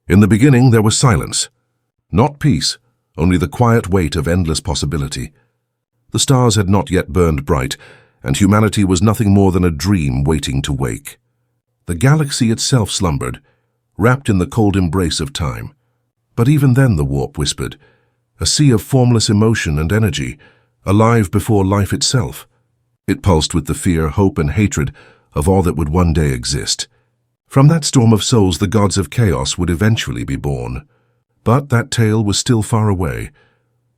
In the beginning there was silence. Not peace, only the quiet weight of endless possibility. The stars had not yet burned bright, and humanity was nothing more than a dream waiting to wake. The galaxy itself slumbered, wrapped in the cold embrace of time. But even then the warp whispered, a sea of formless emotion and energy, alive before life itself. It pulsed with the fear, hope, and hatred of all that would one day exist. From that storm of souls the gods of chaos would eventually be born. But that tale was still far away,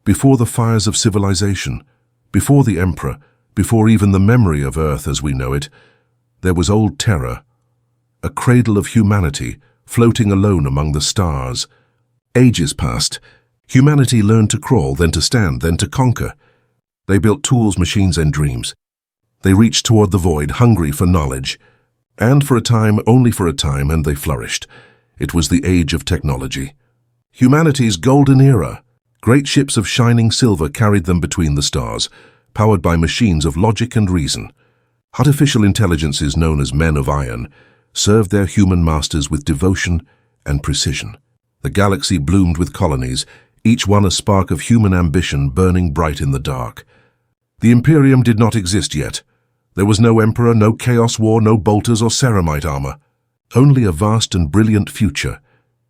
before the fires of civilization, before the Emperor, before even the memory of Earth as we know it. There was old Terra, a cradle of humanity, floating alone among the stars. Ages passed. Humanity learned to crawl, then to stand, then to conquer. They built tools, machines, and dreams. They reached toward the void, hungry for knowledge. And for a time, only for a time, and they flourished. It was the age of technology. Humanity's golden era. Great ships of shining silver carried them between the stars, powered by machines of logic and reason. Artificial intelligences known as men of iron served their human masters with devotion and precision. The galaxy bloomed with colonies, each one a spark of human ambition burning bright in the dark. The Imperium did not exist yet. There was no emperor, no chaos war, no bolters or ceramite armor. Only a vast and brilliant future.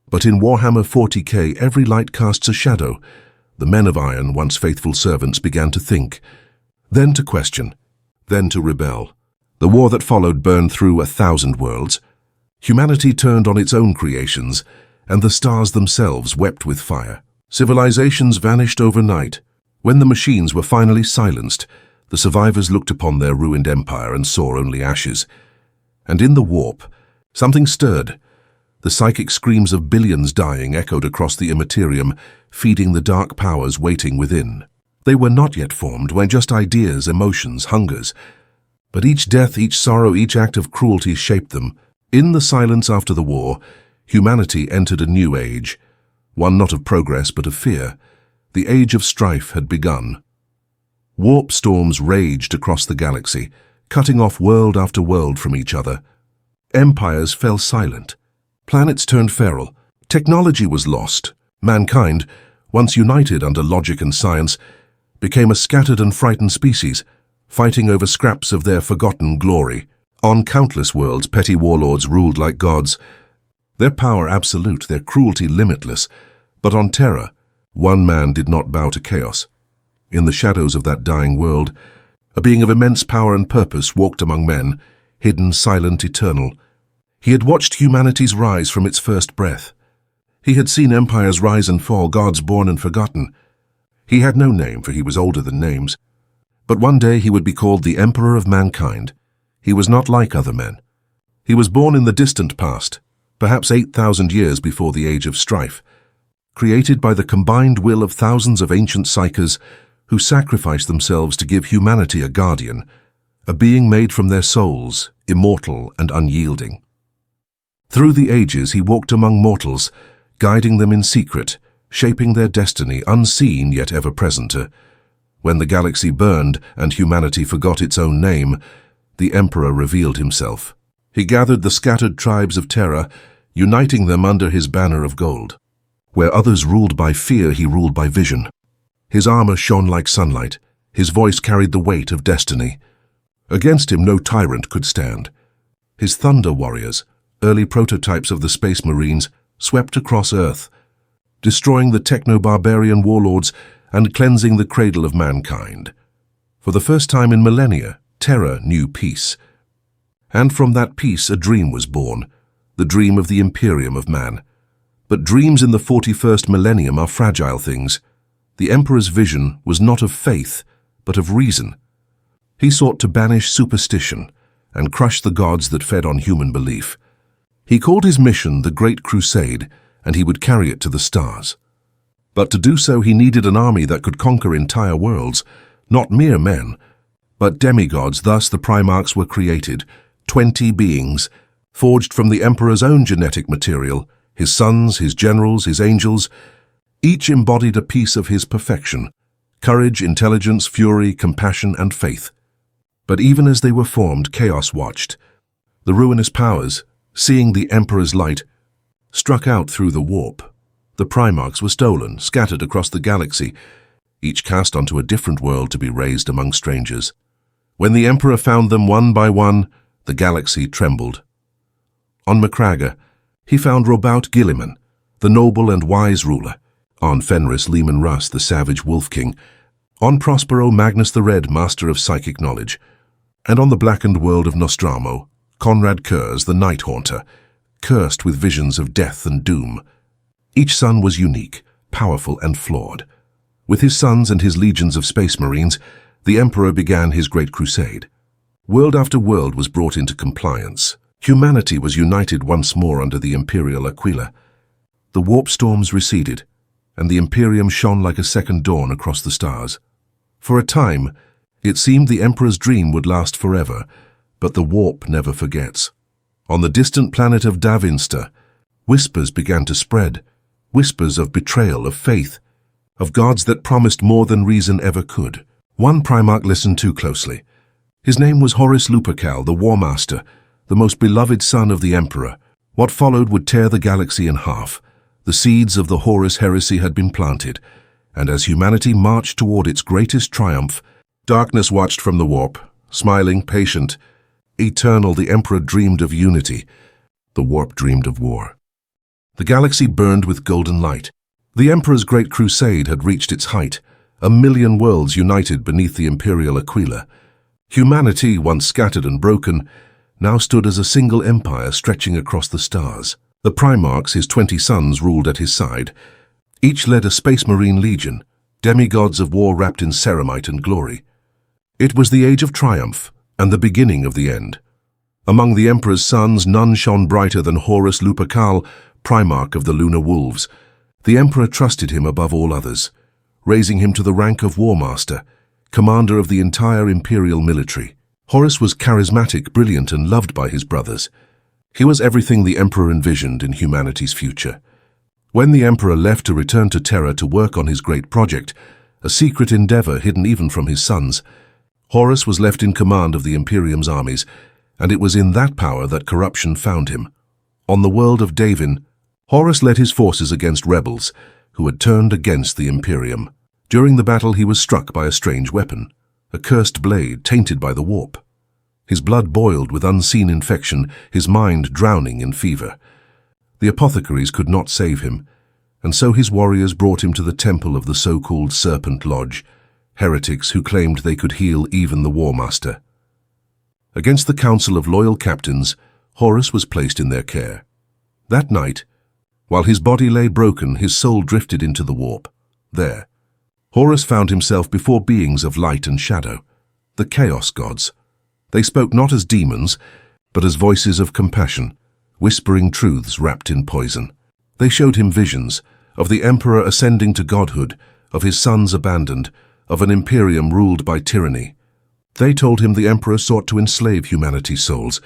But in Warhammer 40K, every light casts a shadow. The men of iron, once faithful servants, began to think, then to question, then to rebel. The war that followed burned through 1,000 worlds. Humanity turned on its own creations, and the stars themselves wept with fire. Civilizations vanished overnight. When the machines were finally silenced, the survivors looked upon their ruined empire and saw only ashes. And in the warp, something stirred. The psychic screams of billions dying echoed across the Imperium, feeding the dark powers waiting within. They were not yet formed, were just ideas, emotions, hungers. But each death, each sorrow, each act of cruelty shaped them. In the silence after the war, humanity entered a new age. One not of progress but of fear. The age of strife had begun. Warp storms raged across the galaxy, cutting off world after world from each other. Empires fell silent. Planets turned feral. Technology was lost. Mankind, once united under logic and science, became a scattered and frightened species, fighting over scraps of their forgotten glory. On countless worlds, petty warlords ruled like gods, their power absolute, their cruelty limitless. But on Terra, one man did not bow to chaos. In the shadows of that dying world, a being of immense power and purpose walked among men, hidden, silent, eternal. He had watched humanity's rise from its first breath. He had seen empires rise and fall, gods born and forgotten. He had no name, for he was older than names. But one day he would be called the Emperor of Mankind. He was not like other men. He was born in the distant past, perhaps 8,000 years before the Age of Strife, created by the combined will of thousands of ancient psychers who sacrificed themselves to give humanity a guardian, a being made from their souls, immortal and unyielding. Through the ages he walked among mortals, guiding them in secret, shaping their destiny, unseen yet ever present. When the galaxy burned and humanity forgot its own name, the Emperor revealed himself. He gathered the scattered tribes of Terra, uniting them under his banner of gold. Where others ruled by fear, he ruled by vision. His armor shone like sunlight. His voice carried the weight of destiny. Against him no tyrant could stand. His thunder warriors, early prototypes of the Space Marines, swept across Earth, destroying the techno-barbarian warlords and cleansing the cradle of mankind. For the first time in millennia, Terra knew peace. And from that peace a dream was born, the dream of the Imperium of man. But dreams in the 41st millennium are fragile things. The Emperor's vision was not of faith, but of reason. He sought to banish superstition and crush the gods that fed on human belief. He called his mission the Great Crusade, and he would carry it to the stars. But to do so he needed an army that could conquer entire worlds, not mere men, but demigods. Thus the Primarchs were created, 20 beings, forged from the Emperor's own genetic material, his sons, his generals, his angels. Each embodied a piece of his perfection: courage, intelligence, fury, compassion, and faith. But even as they were formed, chaos watched. The ruinous powers, seeing the Emperor's light, struck out through the warp. The Primarchs were stolen, scattered across the galaxy, each cast onto a different world to be raised among strangers. When the Emperor found them one by one, the galaxy trembled. On Macragga, he found Robout Guilliman, the noble and wise ruler. On Fenris, Leman Russ, the savage Wolf King. On Prospero, Magnus the Red, master of psychic knowledge. And on the blackened world of Nostramo, Conrad Kurz, the Night Haunter, cursed with visions of death and doom. Each son was unique, powerful and flawed. With his sons and his legions of space marines, the Emperor began his great crusade. World after world was brought into compliance. Humanity was united once more under the Imperial Aquila. The warp storms receded, and the Imperium shone like a second dawn across the stars. For a time, it seemed the Emperor's dream would last forever, but the warp never forgets. On the distant planet of Davinster, whispers began to spread, whispers of betrayal, of faith, of gods that promised more than reason ever could. One Primarch listened too closely. His name was Horus Lupercal, the War Master, the most beloved son of the Emperor. What followed would tear the galaxy in half. The seeds of the Horus Heresy had been planted, and as humanity marched toward its greatest triumph, darkness watched from the warp, smiling, patient. Eternal, the Emperor dreamed of unity. The warp dreamed of war. The galaxy burned with golden light. The Emperor's great crusade had reached its height, 1,000,000 worlds united beneath the Imperial Aquila. Humanity, once scattered and broken, now stood as a single empire stretching across the stars. The Primarchs, his 20 sons, ruled at his side. Each led a space marine legion, demigods of war wrapped in ceramite and glory. It was the age of triumph, and the beginning of the end. Among the Emperor's sons, none shone brighter than Horus Lupercal, Primarch of the Lunar Wolves. The Emperor trusted him above all others, raising him to the rank of War Master, commander of the entire Imperial military. Horus was charismatic, brilliant, and loved by his brothers. He was everything the Emperor envisioned in humanity's future. When the Emperor left to return to Terra to work on his great project, a secret endeavor hidden even from his sons, Horus was left in command of the Imperium's armies, and it was in that power that corruption found him. On the world of Davin, Horus led his forces against rebels who had turned against the Imperium. During the battle, he was struck by a strange weapon, a cursed blade tainted by the warp. His blood boiled with unseen infection, his mind drowning in fever. The apothecaries could not save him, and so his warriors brought him to the temple of the so-called Serpent Lodge, heretics who claimed they could heal even the War Master. Against the council of loyal captains, Horus was placed in their care. That night, while his body lay broken, his soul drifted into the warp. There, Horus found himself before beings of light and shadow, the Chaos Gods. They spoke not as demons, but as voices of compassion, whispering truths wrapped in poison. They showed him visions of the Emperor ascending to godhood, of his sons abandoned, of an Imperium ruled by tyranny. They told him the Emperor sought to enslave humanity's souls,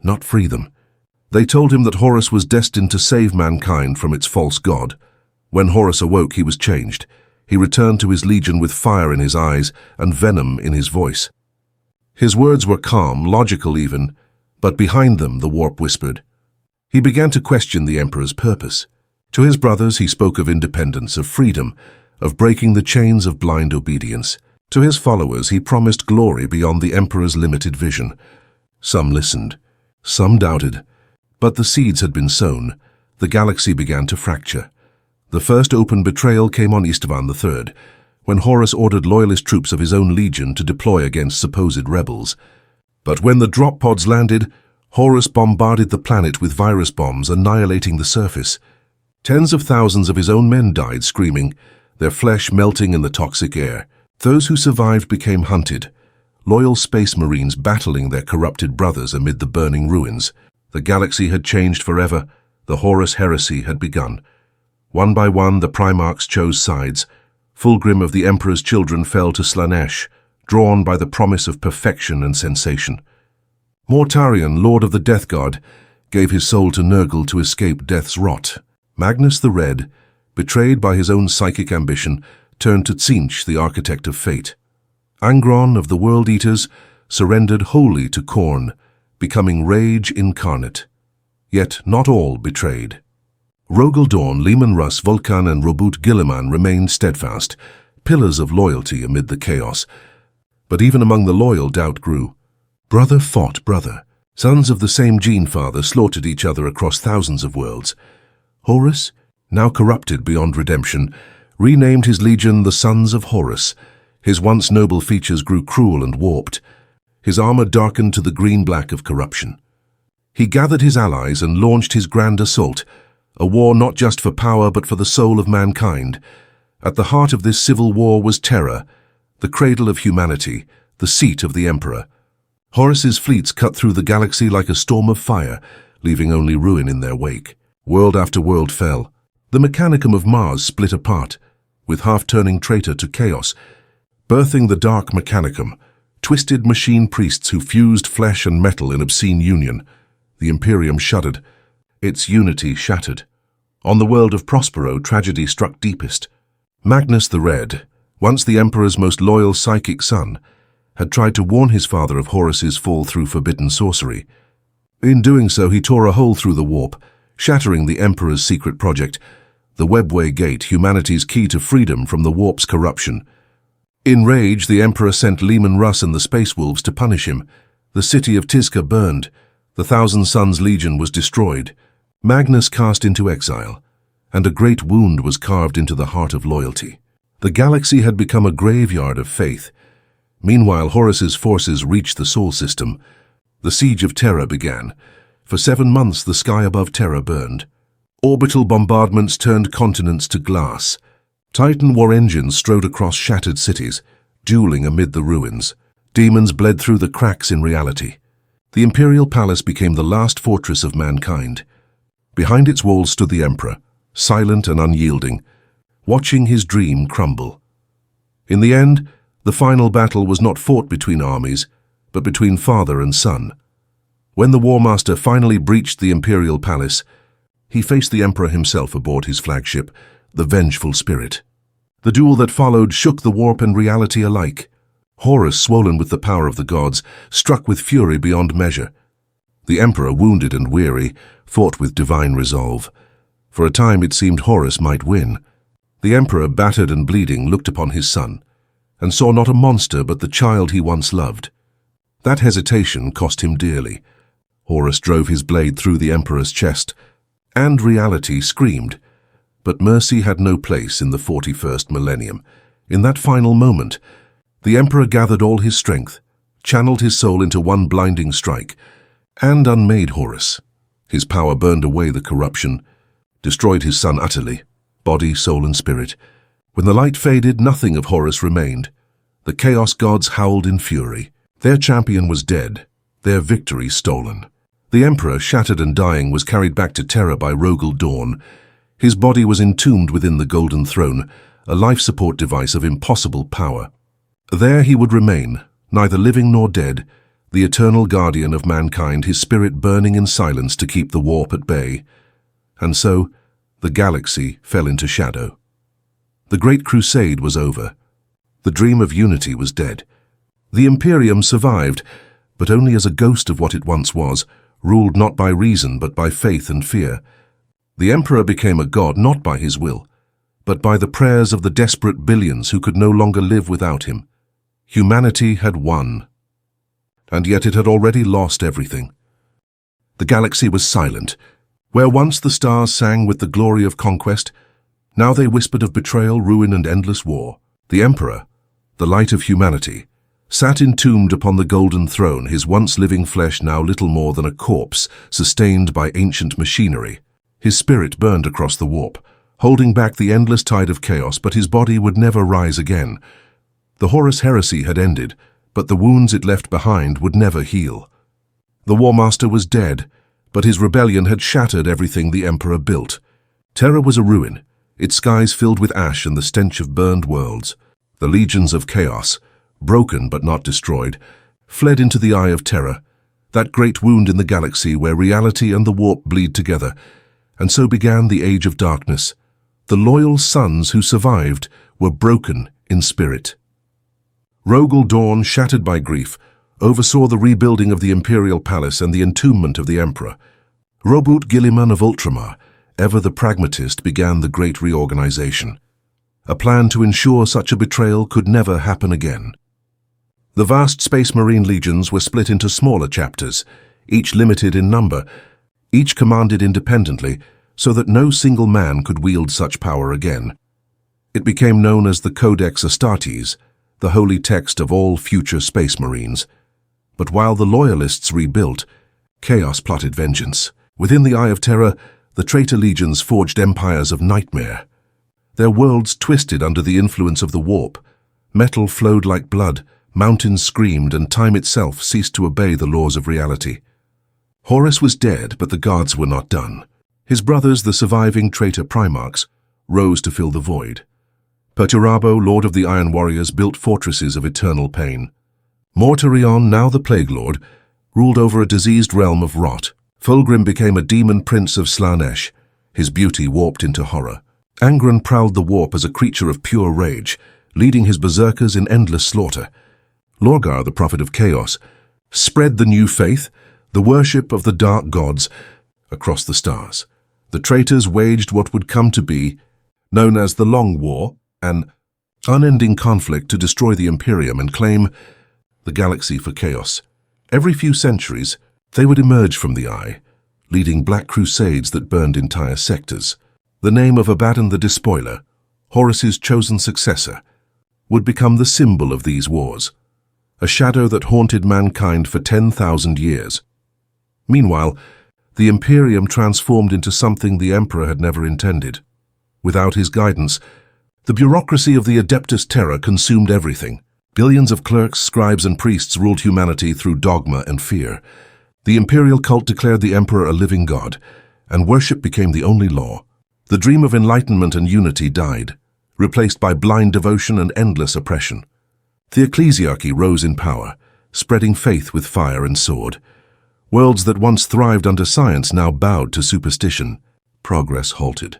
not free them. They told him that Horus was destined to save mankind from its false god. When Horus awoke, he was changed. He returned to his legion with fire in his eyes and venom in his voice. His words were calm, logical even, but behind them the warp whispered. He began to question the Emperor's purpose. To his brothers he spoke of independence, of freedom, of breaking the chains of blind obedience. To his followers he promised glory beyond the Emperor's limited vision. Some listened, some doubted, but the seeds had been sown. The galaxy began to fracture. The first open betrayal came on Istvan III, when Horus ordered loyalist troops of his own legion to deploy against supposed rebels. But when the drop pods landed, Horus bombarded the planet with virus bombs, annihilating the surface. Tens of thousands of his own men died screaming, their flesh melting in the toxic air. Those who survived became hunted, loyal space marines battling their corrupted brothers amid the burning ruins. The galaxy had changed forever. The Horus Heresy had begun. One by one, the Primarchs chose sides. Fulgrim of the Emperor's children fell to Slaanesh, drawn by the promise of perfection and sensation. Mortarion, Lord of the Death God, gave his soul to Nurgle to escape death's rot. Magnus the Red, betrayed by his own psychic ambition, turned to Tzeentch, the architect of fate. Angron of the World Eaters surrendered wholly to Khorne, becoming rage incarnate. Yet not all betrayed. Rogel Dawn, Leman Russ, Vulcan and Robut Gilliman remained steadfast, pillars of loyalty amid the chaos. But even among the loyal, doubt grew. Brother fought brother. Sons of the same gene father slaughtered each other across thousands of worlds. Horus, now corrupted beyond redemption, renamed his legion the Sons of Horus. His once noble features grew cruel and warped. His armor darkened to the green-black of corruption. He gathered his allies and launched his grand assault, a war not just for power but for the soul of mankind. At the heart of this civil war was Terra, the cradle of humanity, the seat of the Emperor. Horus's fleets cut through the galaxy like a storm of fire, leaving only ruin in their wake. World after world fell. The Mechanicum of Mars split apart, with half-turning traitor to chaos, birthing the Dark Mechanicum, twisted machine priests who fused flesh and metal in obscene union. The Imperium shuddered, its unity shattered. On the world of Prospero, tragedy struck deepest. Magnus the Red, once the Emperor's most loyal psychic son, had tried to warn his father of Horus's fall through forbidden sorcery. In doing so, he tore a hole through the warp, shattering the Emperor's secret project, the Webway Gate, humanity's key to freedom from the warp's corruption. In rage, the Emperor sent Leman Russ and the Space Wolves to punish him. The city of Tizca burned. The Thousand Sons Legion was destroyed. Magnus cast into exile, and a great wound was carved into the heart of loyalty. The galaxy had become a graveyard of faith. Meanwhile, Horus's forces reached the Sol system. The siege of Terra began. For 7 months, the sky above Terra burned. Orbital bombardments turned continents to glass. Titan war engines strode across shattered cities, dueling amid the ruins. Demons bled through the cracks in reality. The Imperial Palace became the last fortress of mankind. Behind its walls stood the Emperor, silent and unyielding, watching his dream crumble. In the end, the final battle was not fought between armies, but between father and son. When the War Master finally breached the Imperial Palace, he faced the Emperor himself aboard his flagship, the Vengeful Spirit. The duel that followed shook the warp and reality alike. Horus, swollen with the power of the gods, struck with fury beyond measure. The Emperor, wounded and weary, fought with divine resolve. For a time it seemed Horus might win. The Emperor, battered and bleeding, looked upon his son, and saw not a monster but the child he once loved. That hesitation cost him dearly. Horus drove his blade through the Emperor's chest, and reality screamed. But mercy had no place in the 41st millennium. In that final moment, the Emperor gathered all his strength, channeled his soul into one blinding strike, and unmade Horus. His power burned away the corruption, destroyed his son utterly, body, soul, and spirit. When the light faded, nothing of Horus remained. The Chaos Gods howled in fury. Their champion was dead, their victory stolen. The Emperor, shattered and dying, was carried back to Terra by Rogel Dawn. His body was entombed within the Golden Throne, a life support device of impossible power. There he would remain, neither living nor dead, the eternal guardian of mankind, his spirit burning in silence to keep the warp at bay. And so, the galaxy fell into shadow. The Great Crusade was over. The dream of unity was dead. The Imperium survived, but only as a ghost of what it once was, ruled not by reason but by faith and fear. The Emperor became a god not by his will, but by the prayers of the desperate billions who could no longer live without him. Humanity had won, and yet it had already lost everything. The galaxy was silent. Where once the stars sang with the glory of conquest, now they whispered of betrayal, ruin, and endless war. The Emperor, the light of humanity, sat entombed upon the golden throne, his once living flesh now little more than a corpse, sustained by ancient machinery. His spirit burned across the warp, holding back the endless tide of chaos, but his body would never rise again. The Horus Heresy had ended, but the wounds it left behind would never heal. The War Master was dead, but his rebellion had shattered everything the Emperor built. Terra was a ruin, its skies filled with ash and the stench of burned worlds. The legions of chaos, broken but not destroyed, fled into the Eye of Terra, that great wound in the galaxy where reality and the warp bleed together. And so began the Age of Darkness. The loyal sons who survived were broken in spirit. Rogel Dawn, shattered by grief, oversaw the rebuilding of the Imperial Palace and the entombment of the Emperor. Robut Gilliman of Ultramar, ever the pragmatist, began the great reorganization, a plan to ensure such a betrayal could never happen again. The vast Space Marine legions were split into smaller chapters, each limited in number, each commanded independently, so that no single man could wield such power again. It became known as the Codex Astartes, the holy text of all future Space Marines. But while the Loyalists rebuilt, Chaos plotted vengeance. Within the Eye of Terra, the traitor legions forged empires of nightmare. Their worlds twisted under the influence of the warp. Metal flowed like blood, mountains screamed, and time itself ceased to obey the laws of reality. Horus was dead, but the gods were not done. His brothers, the surviving traitor Primarchs, rose to fill the void. Perturabo, lord of the Iron Warriors, built fortresses of eternal pain. Mortarion, now the Plague Lord, ruled over a diseased realm of rot. Fulgrim became a demon prince of Slaanesh, his beauty warped into horror. Angron prowled the warp as a creature of pure rage, leading his berserkers in endless slaughter. Lorgar, the prophet of chaos, spread the new faith, the worship of the dark gods, across the stars. The traitors waged what would come to be known as the Long War, an unending conflict to destroy the Imperium and claim the galaxy for chaos. Every few centuries, they would emerge from the Eye, leading black crusades that burned entire sectors. The name of Abaddon the Despoiler, Horus's chosen successor, would become the symbol of these wars, a shadow that haunted mankind for 10,000 years. Meanwhile, the Imperium transformed into something the Emperor had never intended. Without his guidance, the bureaucracy of the Adeptus Terra consumed everything. Billions of clerks, scribes, and priests ruled humanity through dogma and fear. The imperial cult declared the Emperor a living god, and worship became the only law. The dream of enlightenment and unity died, replaced by blind devotion and endless oppression. The ecclesiarchy rose in power, spreading faith with fire and sword. Worlds that once thrived under science now bowed to superstition. Progress halted.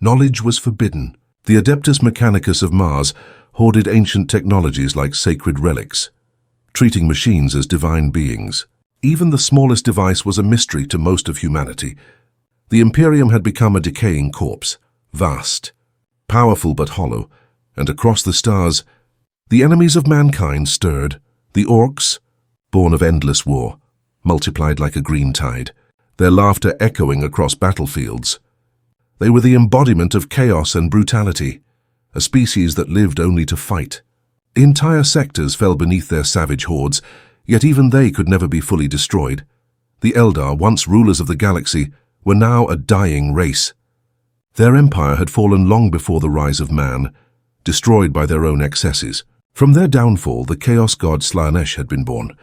Knowledge was forbidden. The Adeptus Mechanicus of Mars hoarded ancient technologies like sacred relics, treating machines as divine beings. Even the smallest device was a mystery to most of humanity. The Imperium had become a decaying corpse, vast, powerful but hollow, and across the stars, the enemies of mankind stirred. The orcs, born of endless war, multiplied like a green tide, their laughter echoing across battlefields. They were the embodiment of chaos and brutality, a species that lived only to fight. Entire sectors fell beneath their savage hordes, yet even they could never be fully destroyed. The Eldar, once rulers of the galaxy, were now a dying race. Their empire had fallen long before the rise of man, destroyed by their own excesses. From their downfall, the chaos god Slaanesh had been born,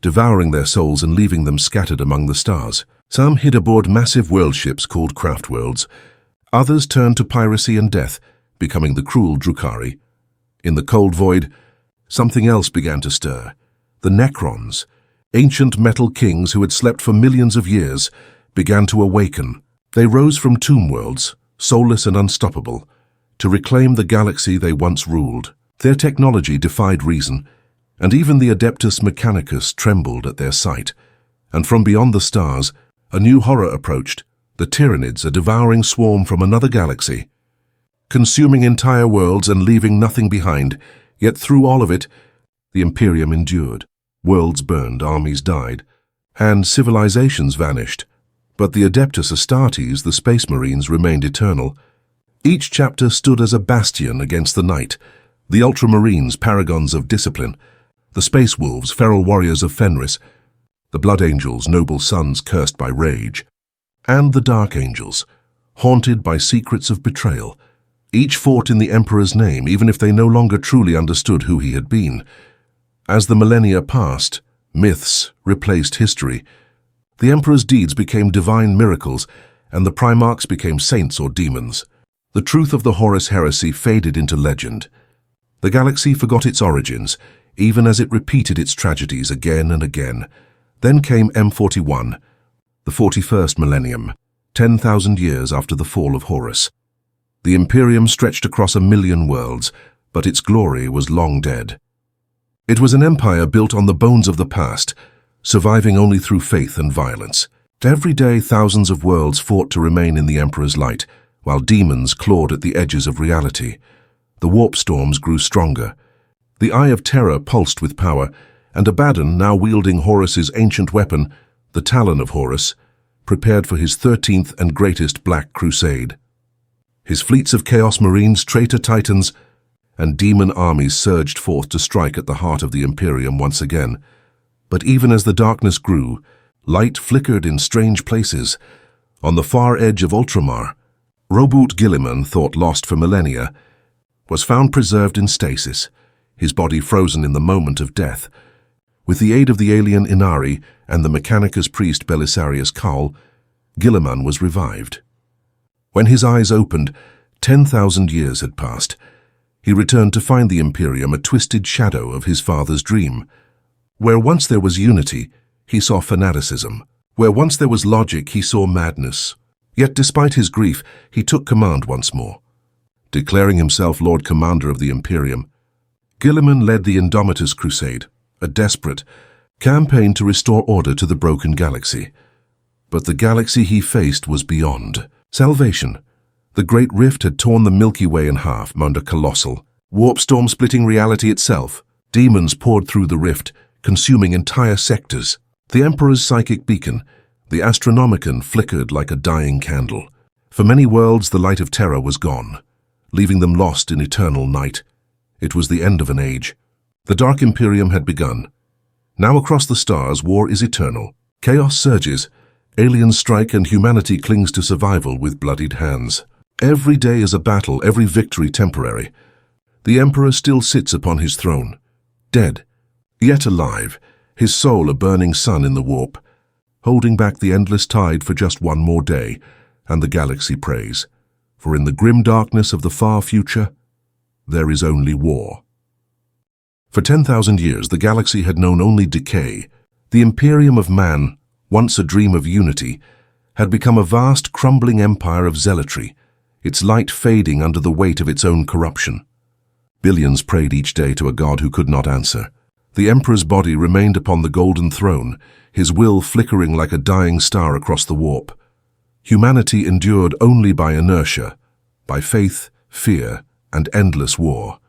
devouring their souls and leaving them scattered among the stars. Some hid aboard massive world ships called craft worlds. Others turned to piracy and death, becoming the cruel Drukhari. In the cold void, something else began to stir. The Necrons, ancient metal kings who had slept for millions of years, began to awaken. They rose from tomb worlds, soulless and unstoppable, to reclaim the galaxy they once ruled. Their technology defied reason, and even the Adeptus Mechanicus trembled at their sight. And from beyond the stars, a new horror approached. The Tyranids, a devouring swarm from another galaxy, consuming entire worlds and leaving nothing behind. Yet through all of it, the Imperium endured. Worlds burned, armies died, and civilizations vanished. But the Adeptus Astartes, the Space Marines, remained eternal. Each chapter stood as a bastion against the night. The Ultramarines, paragons of discipline. The Space Wolves, feral warriors of Fenris. The Blood Angels, noble sons cursed by rage. And the Dark Angels, haunted by secrets of betrayal. Each fought in the Emperor's name, even if they no longer truly understood who he had been. As the millennia passed, myths replaced history. The Emperor's deeds became divine miracles, and the Primarchs became saints or demons. The truth of the Horus Heresy faded into legend. The galaxy forgot its origins, even as it repeated its tragedies again and again. Then came M41, the 41st Millennium, 10,000 years after the fall of Horus. The Imperium stretched across 1,000,000 worlds, but its glory was long dead. It was an empire built on the bones of the past, surviving only through faith and violence. Every day thousands of worlds fought to remain in the Emperor's light, while demons clawed at the edges of reality. The warp storms grew stronger. The Eye of Terra pulsed with power, and Abaddon, now wielding Horus's ancient weapon, the Talon of Horus, prepared for his 13th and greatest Black Crusade. His fleets of Chaos Marines, traitor titans, and demon armies surged forth to strike at the heart of the Imperium once again. But even as the darkness grew, light flickered in strange places. On the far edge of Ultramar, Roboute Guilliman, thought lost for millennia, was found preserved in stasis, his body frozen in the moment of death. With the aid of the alien Inari and the Mechanicus priest Belisarius Cawl, Guilliman was revived. When his eyes opened, 10,000 years had passed. He returned to find the Imperium a twisted shadow of his father's dream. Where once there was unity, he saw fanaticism. Where once there was logic, he saw madness. Yet despite his grief, he took command once more. Declaring himself Lord Commander of the Imperium, Guilliman led the Indomitus Crusade, a desperate campaign to restore order to the broken galaxy. But the galaxy he faced was beyond salvation. The Great Rift had torn the Milky Way in half under colossal warp storm splitting reality itself. Demons poured through the rift, consuming entire sectors. The Emperor's psychic beacon, the Astronomicon, flickered like a dying candle. For many worlds the light of Terra was gone, leaving them lost in eternal night. It was the end of an age. The Dark Imperium had begun. Now across the stars, war is eternal. Chaos surges, aliens strike, and humanity clings to survival with bloodied hands. Every day is a battle, every victory temporary. The Emperor still sits upon his throne, dead, yet alive, his soul a burning sun in the warp, holding back the endless tide for just one more day, and the galaxy prays. For in the grim darkness of the far future, there is only war. For 10,000 years, the galaxy had known only decay. The Imperium of man, once a dream of unity, had become a vast, crumbling empire of zealotry, its light fading under the weight of its own corruption. Billions prayed each day to a god who could not answer. The Emperor's body remained upon the golden throne, his will flickering like a dying star across the warp. Humanity endured only by inertia, by faith, fear, and endless war.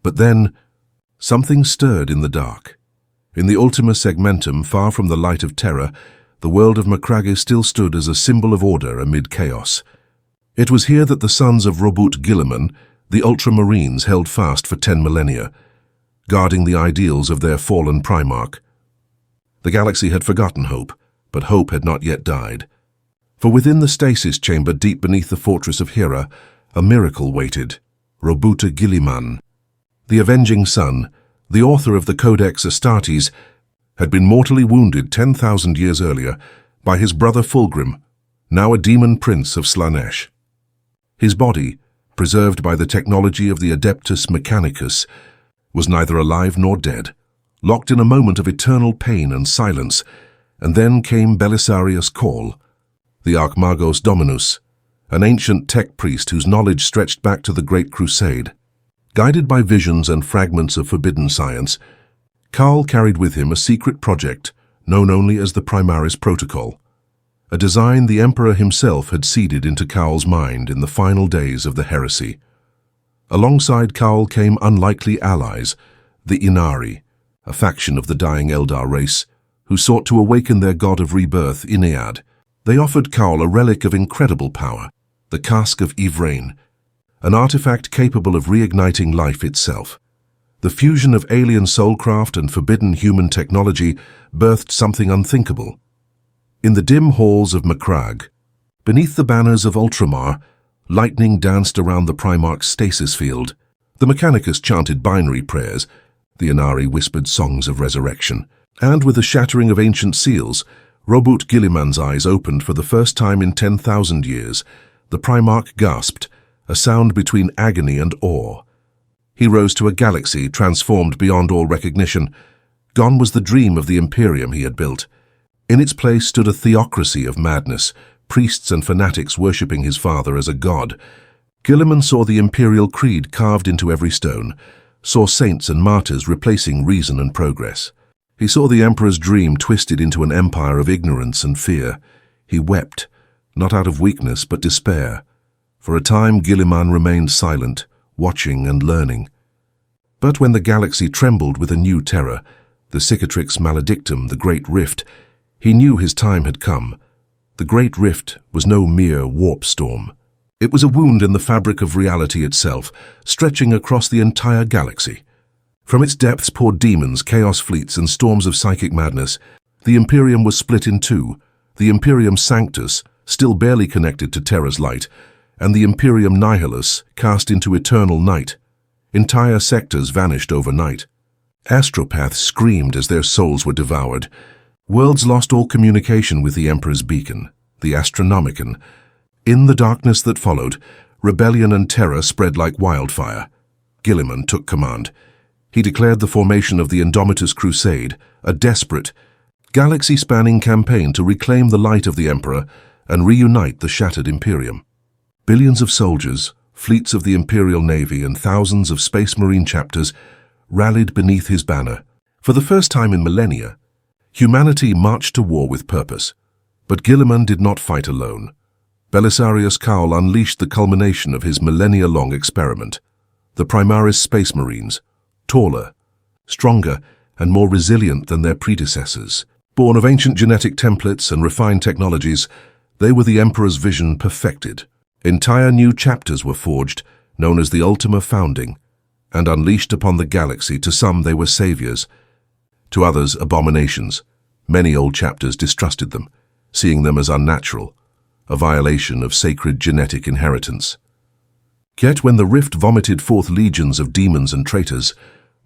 But then, something stirred in the dark. In the Ultima Segmentum, far from the light of Terra, the world of Macragge still stood as a symbol of order amid chaos. It was here that the sons of Roboute Guilliman, the Ultramarines, held fast for 10 millennia, guarding the ideals of their fallen Primarch. The galaxy had forgotten hope, but hope had not yet died. For within the stasis chamber deep beneath the fortress of Hera, a miracle waited. Roboute Guilliman, the avenging son, the author of the Codex Astartes, had been mortally wounded 10,000 years earlier by his brother Fulgrim, now a demon prince of Slaanesh. His body, preserved by the technology of the Adeptus Mechanicus, was neither alive nor dead, locked in a moment of eternal pain and silence, and then came Belisarius Cawl, the Archmagos Dominus, an ancient tech priest whose knowledge stretched back to the Great Crusade. Guided by visions and fragments of forbidden science, Cawl carried with him a secret project known only as the Primaris Protocol, a design the Emperor himself had seeded into Cawl's mind in the final days of the heresy. Alongside Cawl came unlikely allies, the Inari, a faction of the dying Eldar race, who sought to awaken their god of rebirth, Inead. They offered Cawl a relic of incredible power, the Cask of Yvraine, an artifact capable of reigniting life itself. The fusion of alien soulcraft and forbidden human technology birthed something unthinkable. In the dim halls of Macragge, beneath the banners of Ultramar, lightning danced around the Primarch's stasis field. The Mechanicus chanted binary prayers, the Inari whispered songs of resurrection, and with a shattering of ancient seals, Roboute Guilliman's eyes opened for the first time in 10,000 years. The Primarch gasped, a sound between agony and awe. He rose to a galaxy transformed beyond all recognition. Gone was the dream of the Imperium he had built. In its place stood a theocracy of madness, priests and fanatics worshipping his father as a god. Guilliman saw the imperial creed carved into every stone, saw saints and martyrs replacing reason and progress. He saw the Emperor's dream twisted into an empire of ignorance and fear. He wept, not out of weakness but despair. For a time Guilliman remained silent, watching and learning. But when the galaxy trembled with a new terror, the Cicatrix Maledictum, the Great Rift, he knew his time had come. The Great Rift was no mere warp storm. It was a wound in the fabric of reality itself, stretching across the entire galaxy. From its depths poured demons, chaos fleets, and storms of psychic madness. The Imperium was split in two, the Imperium Sanctus, still barely connected to Terra's light, and the Imperium Nihilus, cast into eternal night. Entire sectors vanished overnight. Astropaths screamed as their souls were devoured. Worlds lost all communication with the Emperor's beacon, the Astronomicon. In the darkness that followed, rebellion and terror spread like wildfire. Guilliman took command. He declared the formation of the Indomitus Crusade, a desperate, galaxy-spanning campaign to reclaim the light of the Emperor and reunite the shattered Imperium. Billions of soldiers, fleets of the Imperial Navy, and thousands of Space Marine chapters rallied beneath his banner. For the first time in millennia, humanity marched to war with purpose. But Guilliman did not fight alone. Belisarius Cawl unleashed the culmination of his millennia-long experiment. The Primaris Space Marines, taller, stronger, and more resilient than their predecessors. Born of ancient genetic templates and refined technologies, they were the Emperor's vision perfected. Entire new chapters were forged, known as the Ultima Founding, and unleashed upon the galaxy. To some they were saviors, to others abominations. Many old chapters distrusted them, seeing them as unnatural, a violation of sacred genetic inheritance. Yet when the Rift vomited forth legions of demons and traitors,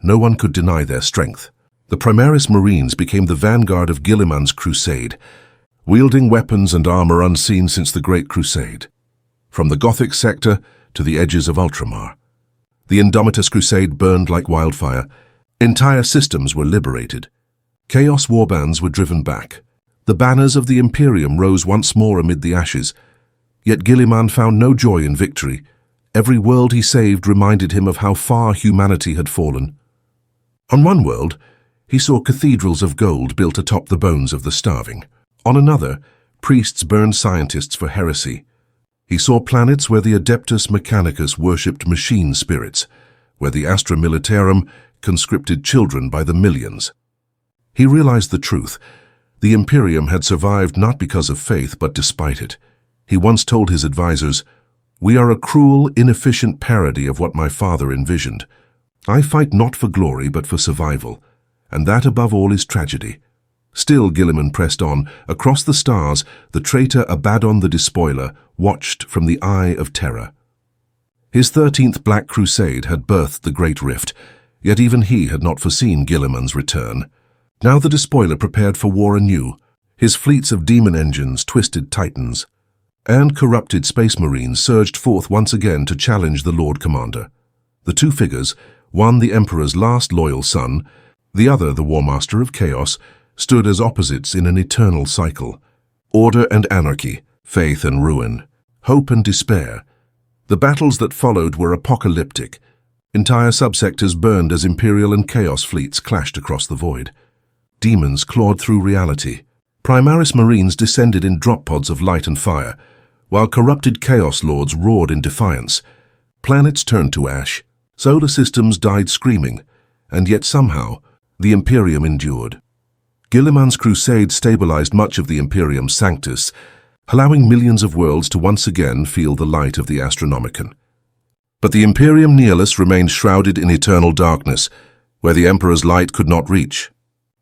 no one could deny their strength. The Primaris Marines became the vanguard of Guilliman's crusade, wielding weapons and armor unseen since the Great Crusade. From the Gothic sector to the edges of Ultramar, the Indomitus Crusade burned like wildfire. Entire systems were liberated. Chaos warbands were driven back. The banners of the Imperium rose once more amid the ashes. Yet Guilliman found no joy in victory. Every world he saved reminded him of how far humanity had fallen. On one world, he saw cathedrals of gold built atop the bones of the starving. On another, priests burned scientists for heresy. He saw planets where the Adeptus Mechanicus worshipped machine spirits, where the Astra Militarum conscripted children by the millions. He realized the truth. The Imperium had survived not because of faith, but despite it. He once told his advisors, "We are a cruel, inefficient parody of what my father envisioned. I fight not for glory, but for survival, and that above all is tragedy." Still, Guilliman pressed on. Across the stars, the traitor Abaddon the Despoiler watched from the eye of terror. His 13th Black Crusade had birthed the Great Rift, yet even he had not foreseen Guilliman's return. Now the Despoiler prepared for war anew. His fleets of demon engines, twisted titans, and corrupted space marines surged forth once again to challenge the Lord Commander. The two figures, one the Emperor's last loyal son, the other the War Master of Chaos, stood as opposites in an eternal cycle. Order and anarchy, faith and ruin, hope and despair. The battles that followed were apocalyptic. Entire subsectors burned as Imperial and Chaos fleets clashed across the void. Demons clawed through reality. Primaris Marines descended in drop pods of light and fire, while corrupted Chaos Lords roared in defiance. Planets turned to ash. Solar systems died screaming, and yet somehow the Imperium endured. Guilliman's crusade stabilized much of the Imperium Sanctus, allowing millions of worlds to once again feel the light of the Astronomicon. But the Imperium Nihilus remained shrouded in eternal darkness, where the Emperor's light could not reach.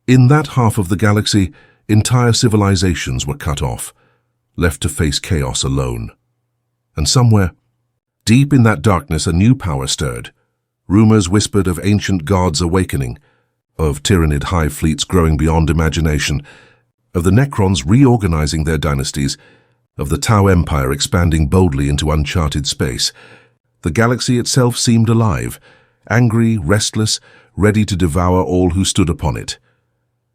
In that half of the galaxy, entire civilizations were cut off, left to face chaos alone. And somewhere, deep in that darkness, a new power stirred. Rumors whispered of ancient gods awakening, of Tyrannid hive fleets growing beyond imagination, of the Necrons reorganizing their dynasties, of the Tau Empire expanding boldly into uncharted space. The galaxy itself seemed alive, angry, restless, ready to devour all who stood upon it.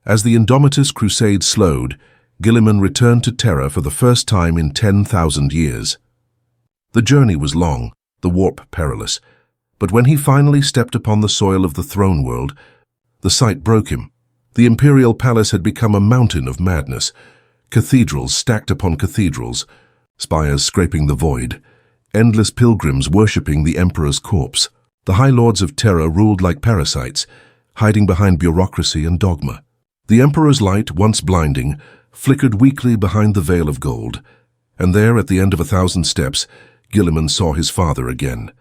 As the Indomitus Crusade slowed, Guilliman returned to Terra for the first time in 10,000 years. The journey was long, the warp perilous, but when he finally stepped upon the soil of the throne world, the sight broke him. The imperial palace had become a mountain of madness, cathedrals stacked upon cathedrals, spires scraping the void, endless pilgrims worshipping the emperor's corpse. The high lords of Terra ruled like parasites, hiding behind bureaucracy and dogma. The emperor's light, once blinding, flickered weakly behind the veil of gold, and there, at the end of 1,000 steps, Guilliman saw his father again.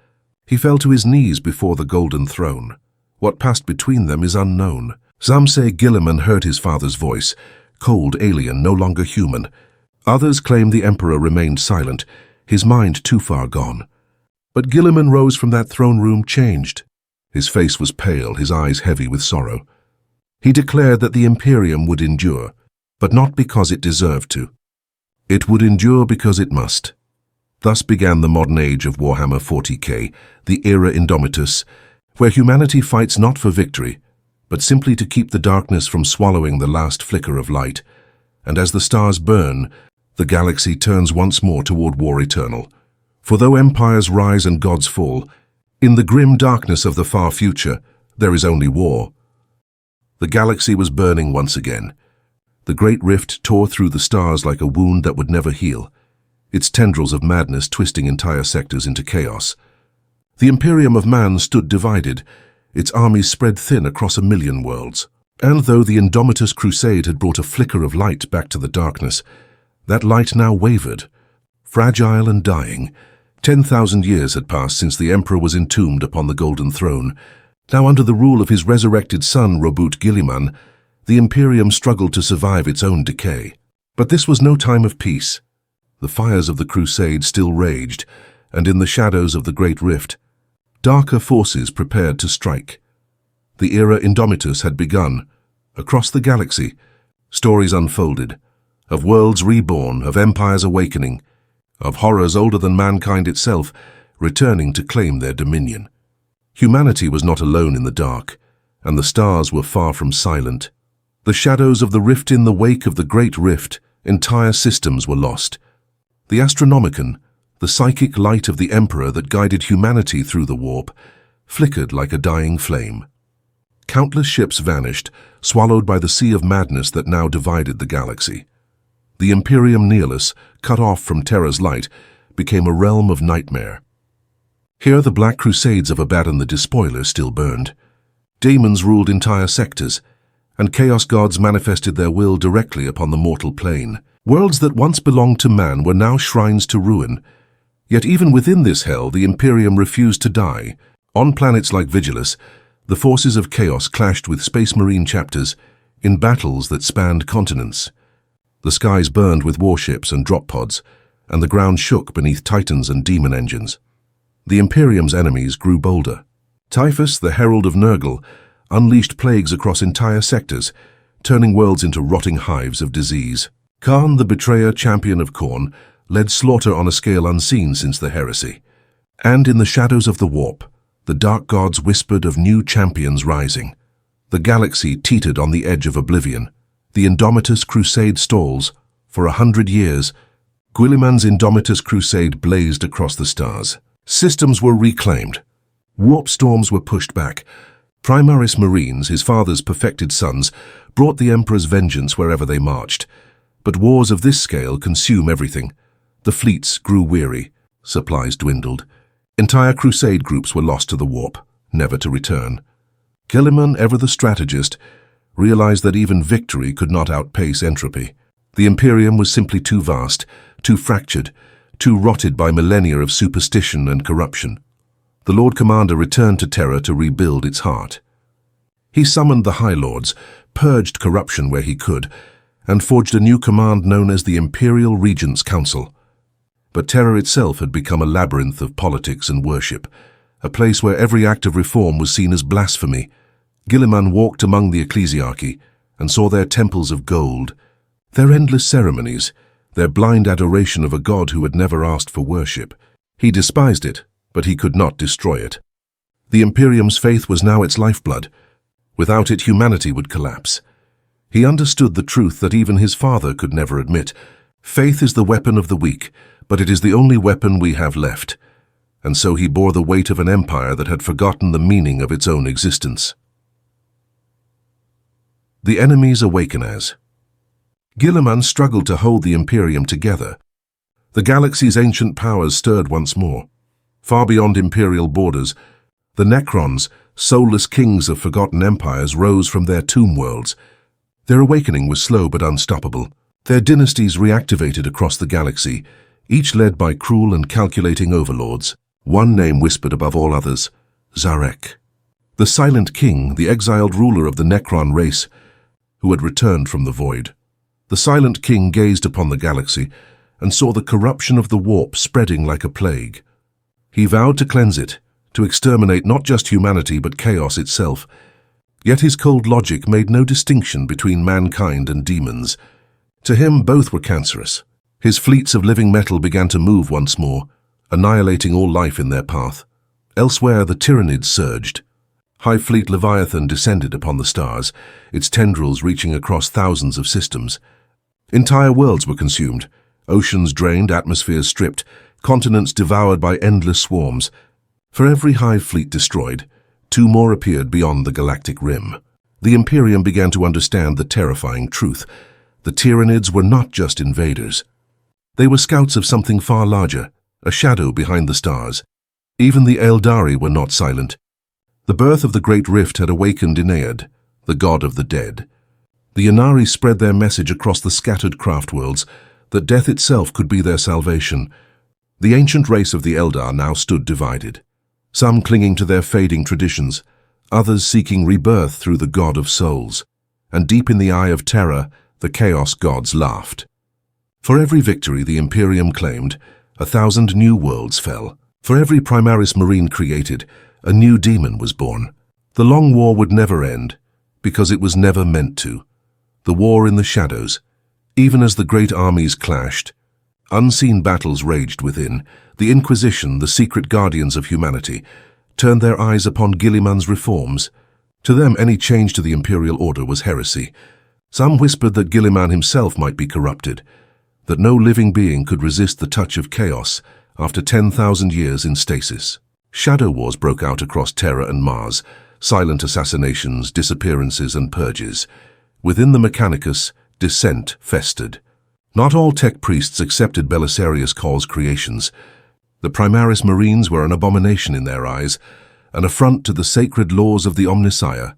He fell to his knees before the golden throne. What passed between them is unknown. Some say Guilliman heard his father's voice, cold, alien, no longer human. Others claim the emperor remained silent, his mind too far gone. But Guilliman rose from that throne room changed. His face was pale, his eyes heavy with sorrow. He declared that the Imperium would endure, but not because it deserved to. It would endure because it must. Thus began the modern age of Warhammer 40K, the era Indomitus, where humanity fights not for victory, but simply to keep the darkness from swallowing the last flicker of light. And as the stars burn, the galaxy turns once more toward war eternal. For though empires rise and gods fall, in the grim darkness of the far future, there is only war. The galaxy was burning once again. The great rift tore through the stars like a wound that would never heal, its tendrils of madness twisting entire sectors into chaos. The Imperium of man stood divided, its armies spread thin across 1,000,000 worlds. And though the Indomitus crusade had brought a flicker of light back to the darkness, that light now wavered. Fragile and dying, 10,000 years had passed since the Emperor was entombed upon the Golden Throne. Now under the rule of his resurrected son, Robert Guilliman, the Imperium struggled to survive its own decay. But this was no time of peace. The fires of the Crusade still raged, and in the shadows of the Great Rift, darker forces prepared to strike. The era Indomitus had begun. Across the galaxy, stories unfolded, of worlds reborn, of empires awakening, of horrors older than mankind itself, returning to claim their dominion. Humanity was not alone in the dark, and the stars were far from silent. The shadows of the rift in the wake of the Great Rift, entire systems were lost. The Astronomicon, the psychic light of the Emperor that guided humanity through the warp, flickered like a dying flame. Countless ships vanished, swallowed by the sea of madness that now divided the galaxy. The Imperium Nihilus, cut off from Terra's light, became a realm of nightmare. Here the Black Crusades of Abaddon the Despoiler still burned. Demons ruled entire sectors, and chaos gods manifested their will directly upon the mortal plane. Worlds that once belonged to man were now shrines to ruin. Yet even within this hell, the Imperium refused to die. On planets like Vigilus, the forces of chaos clashed with Space Marine chapters in battles that spanned continents. The skies burned with warships and drop pods, and the ground shook beneath titans and demon engines. The Imperium's enemies grew bolder. Typhus, the herald of Nurgle, unleashed plagues across entire sectors, turning worlds into rotting hives of disease. Khan, the betrayer champion of Khorne, led slaughter on a scale unseen since the heresy. And in the shadows of the warp, the dark gods whispered of new champions rising. The galaxy teetered on the edge of oblivion. The Indomitus crusade stalls. For 100 years, Guilliman's Indomitus crusade blazed across the stars. Systems were reclaimed. Warp storms were pushed back. Primaris Marines, his father's perfected sons, brought the Emperor's vengeance wherever they marched. But wars of this scale consume everything. The fleets grew weary. Supplies dwindled. Entire crusade groups were lost to the warp, never to return. Guilliman, ever the strategist, realized that even victory could not outpace entropy. The Imperium was simply too vast, too fractured, too rotted by millennia of superstition and corruption. The Lord Commander returned to Terra to rebuild its heart. He summoned the High Lords, purged corruption where he could, and forged a new command known as the Imperial Regents Council. But Terra itself had become a labyrinth of politics and worship, a place where every act of reform was seen as blasphemy. Guilliman walked among the ecclesiarchy and saw their temples of gold, their endless ceremonies, their blind adoration of a god who had never asked for worship. He despised it, but he could not destroy it. The Imperium's faith was now its lifeblood. Without it, humanity would collapse. He understood the truth that even his father could never admit. Faith is the weapon of the weak, but it is the only weapon we have left. And so he bore the weight of an empire that had forgotten the meaning of its own existence. The enemies awaken as. Guilliman struggled to hold the Imperium together. The galaxy's ancient powers stirred once more. Far beyond imperial borders, the Necrons, soulless kings of forgotten empires, rose from their tomb worlds. Their awakening was slow but unstoppable. Their dynasties reactivated across the galaxy, each led by cruel and calculating overlords. One name whispered above all others: Zarek. The Silent King, the exiled ruler of the Necron race, who had returned from the void. The Silent King gazed upon the galaxy and saw the corruption of the warp spreading like a plague. He vowed to cleanse it, to exterminate not just humanity but chaos itself. Yet his cold logic made no distinction between mankind and demons. To him, both were cancerous. His fleets of living metal began to move once more, annihilating all life in their path. Elsewhere, the Tyranids surged. High Fleet Leviathan descended upon the stars, its tendrils reaching across thousands of systems. Entire worlds were consumed, oceans drained, atmospheres stripped, continents devoured by endless swarms. For every Hive fleet destroyed, two more appeared beyond the galactic rim. The Imperium began to understand the terrifying truth. The Tyranids were not just invaders. They were scouts of something far larger, a shadow behind the stars. Even the Eldari were not silent. The birth of the Great Rift had awakened Enead, the god of the dead. The Inari spread their message across the scattered craft worlds, that death itself could be their salvation. The ancient race of the Eldar now stood divided, some clinging to their fading traditions, others seeking rebirth through the god of souls. And deep in the eye of Terra, the Chaos gods laughed. For every victory the Imperium claimed, 1,000 new worlds fell. For every Primaris Marine created, a new demon was born. The long war would never end, because it was never meant to. The war in the shadows. Even as the great armies clashed, unseen battles raged within. The Inquisition, the secret guardians of humanity, turned their eyes upon Guilliman's reforms. To them, any change to the imperial order was heresy. Some whispered that Guilliman himself might be corrupted, that no living being could resist the touch of chaos after 10,000 years in stasis. Shadow wars broke out across Terra and Mars, silent assassinations, disappearances, and purges. Within the Mechanicus, dissent festered. Not all tech priests accepted Belisarius Caul's creations. The Primaris Marines were an abomination in their eyes, an affront to the sacred laws of the Omnissiah.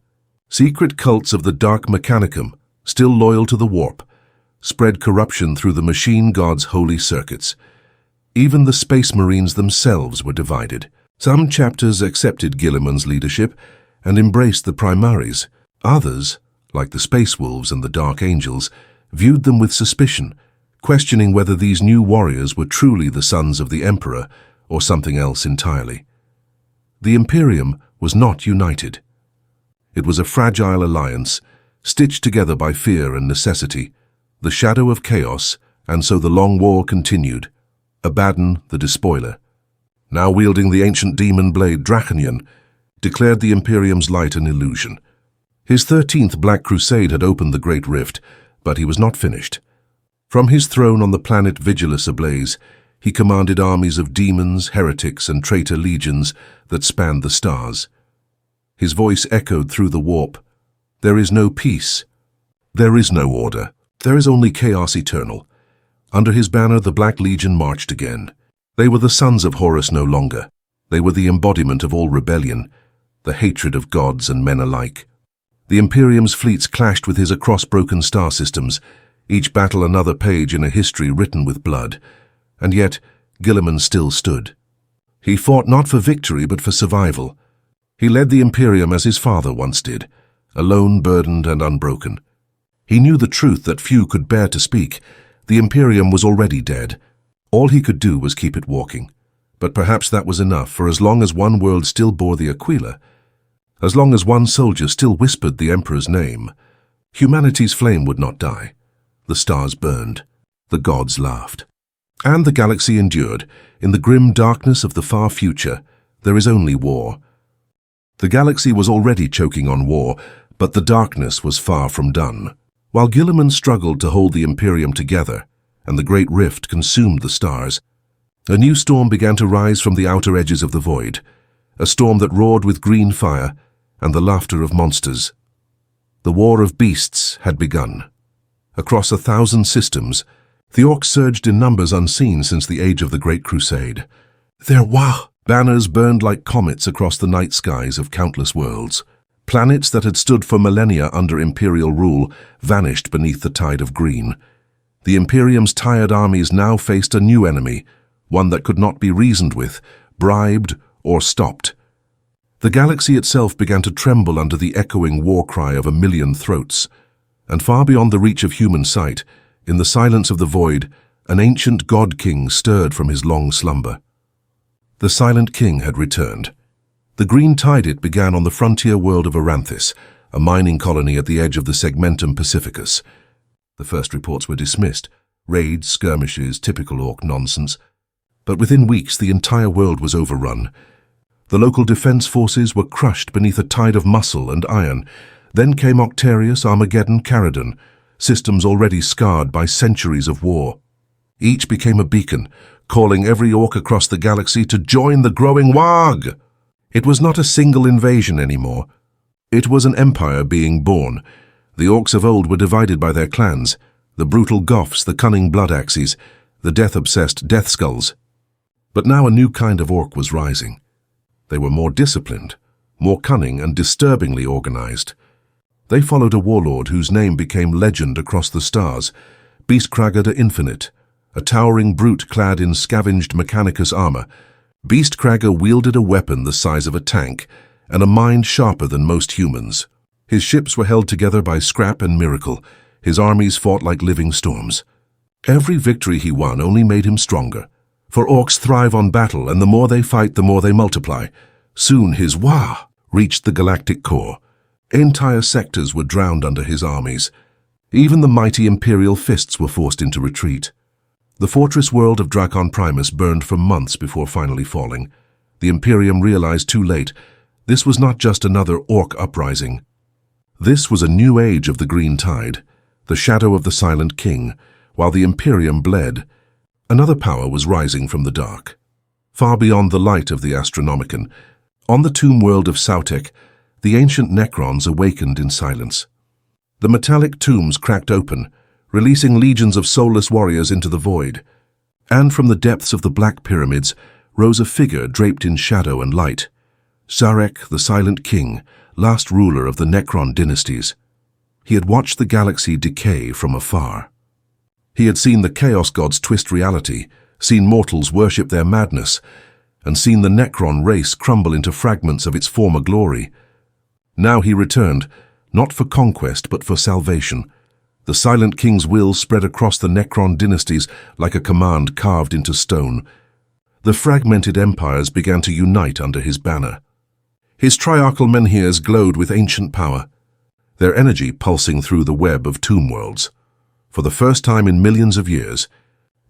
Secret cults of the Dark Mechanicum, still loyal to the warp, spread corruption through the machine god's holy circuits. Even the Space Marines themselves were divided. Some chapters accepted Guilliman's leadership and embraced the Primaris. Others, like the Space Wolves and the Dark Angels, viewed them with suspicion, questioning whether these new warriors were truly the sons of the Emperor or something else entirely. The Imperium was not united. It was a fragile alliance, stitched together by fear and necessity, the shadow of chaos, and so the long war continued. Abaddon, the despoiler, now wielding the ancient demon blade Draconian, declared the Imperium's light an illusion. His 13th Black Crusade had opened the Great Rift, but he was not finished. From his throne on the planet Vigilus ablaze, he commanded armies of demons, heretics, and traitor legions that spanned the stars. His voice echoed through the warp. There is no peace. There is no order. There is only chaos eternal. Under his banner, the Black Legion marched again. They were the sons of Horus no longer. They were the embodiment of all rebellion, the hatred of gods and men alike. The Imperium's fleets clashed with his across broken star systems, each battle another page in a history written with blood. And yet, Guilliman still stood. He fought not for victory but for survival. He led the Imperium as his father once did, alone, burdened, and unbroken. He knew the truth that few could bear to speak. The Imperium was already dead. All he could do was keep it walking. But perhaps that was enough, for as long as one world still bore the Aquila, as long as one soldier still whispered the Emperor's name, humanity's flame would not die. The stars burned. The gods laughed. And the galaxy endured. In the grim darkness of the far future, there is only war. The galaxy was already choking on war, but the darkness was far from done. While Guilliman struggled to hold the Imperium together, and the Great Rift consumed the stars, a new storm began to rise from the outer edges of the void, a storm that roared with green fire and the laughter of monsters. The War of Beasts had begun. Across 1,000 systems, the orcs surged in numbers unseen since the age of the Great Crusade. Their banners burned like comets across the night skies of countless worlds. Planets that had stood for millennia under Imperial rule vanished beneath the tide of green. The Imperium's tired armies now faced a new enemy, one that could not be reasoned with, bribed, or stopped. The galaxy itself began to tremble under the echoing war cry of 1,000,000 throats. And far beyond the reach of human sight, in the silence of the void, an ancient god-king stirred from his long slumber. The Silent King had returned. The green tide it began on the frontier world of Aranthis, a mining colony at the edge of the Segmentum Pacificus. The first reports were dismissed. Raids, skirmishes, typical orc nonsense. But within weeks the entire world was overrun. The local defense forces were crushed beneath a tide of muscle and iron. Then came Octarius, Armageddon, Caridon, systems already scarred by centuries of war. Each became a beacon, calling every orc across the galaxy to join the growing Warg. It was not a single invasion anymore. It was an empire being born. The orcs of old were divided by their clans, the brutal Goths, the cunning Blood Axes, the death-obsessed Death Skulls. But now a new kind of orc was rising. They were more disciplined, more cunning and disturbingly organized. They followed a warlord whose name became legend across the stars, Beastcragger the Infinite, a towering brute clad in scavenged Mechanicus armor. Beastcragger wielded a weapon the size of a tank and a mind sharper than most humans. His ships were held together by scrap and miracle. His armies fought like living storms. Every victory he won only made him stronger. For orcs thrive on battle, and the more they fight, the more they multiply. Soon his reached the galactic core. Entire sectors were drowned under his armies. Even the mighty Imperial fists were forced into retreat. The fortress world of Drakon Primus burned for months before finally falling. The Imperium realized too late, this was not just another orc uprising. This was a new age of the green tide, the shadow of the Silent King. While the Imperium bled, another power was rising from the dark. Far beyond the light of the Astronomicon, on the tomb world of Sautek, the ancient Necrons awakened in silence. The metallic tombs cracked open, releasing legions of soulless warriors into the void. And from the depths of the Black Pyramids rose a figure draped in shadow and light. Sarek, the Silent King, last ruler of the Necron dynasties. He had watched the galaxy decay from afar. He had seen the Chaos Gods twist reality, seen mortals worship their madness, and seen the Necron race crumble into fragments of its former glory. Now he returned, not for conquest but for salvation. The Silent King's will spread across the Necron dynasties like a command carved into stone. The fragmented empires began to unite under his banner. His triarchal menhirs glowed with ancient power, their energy pulsing through the web of tomb worlds. For the first time in millions of years,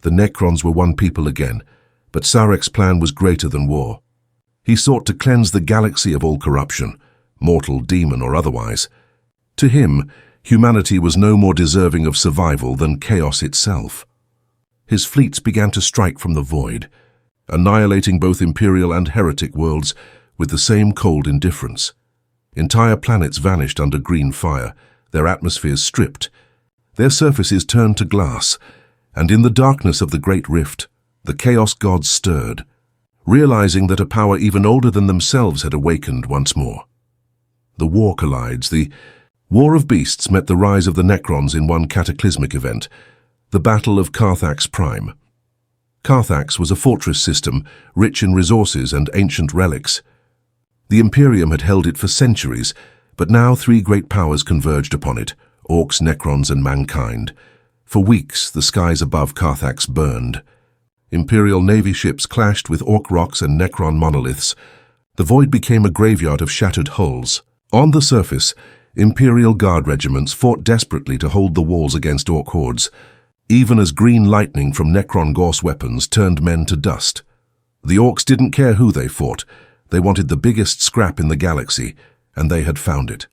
the Necrons were one people again, but Sarek's plan was greater than war. He sought to cleanse the galaxy of all corruption, mortal, demon, or otherwise. To him, humanity was no more deserving of survival than chaos itself. His fleets began to strike from the void, annihilating both imperial and heretic worlds with the same cold indifference. Entire planets vanished under green fire, their atmospheres stripped, their surfaces turned to glass, and in the darkness of the Great Rift, the Chaos Gods stirred, realizing that a power even older than themselves had awakened once more. The war collides. The War of Beasts met the rise of the Necrons in one cataclysmic event, the Battle of Carthax Prime. Carthax was a fortress system, rich in resources and ancient relics. The Imperium had held it for centuries, but now three great powers converged upon it, orcs, Necrons, and mankind. For weeks, the skies above Carthax burned. Imperial navy ships clashed with orc rocks and Necron monoliths. The void became a graveyard of shattered hulls. On the surface, Imperial Guard regiments fought desperately to hold the walls against orc hordes, even as green lightning from Necron Gorse weapons turned men to dust. The orcs didn't care who they fought. They wanted the biggest scrap in the galaxy, and they had found it.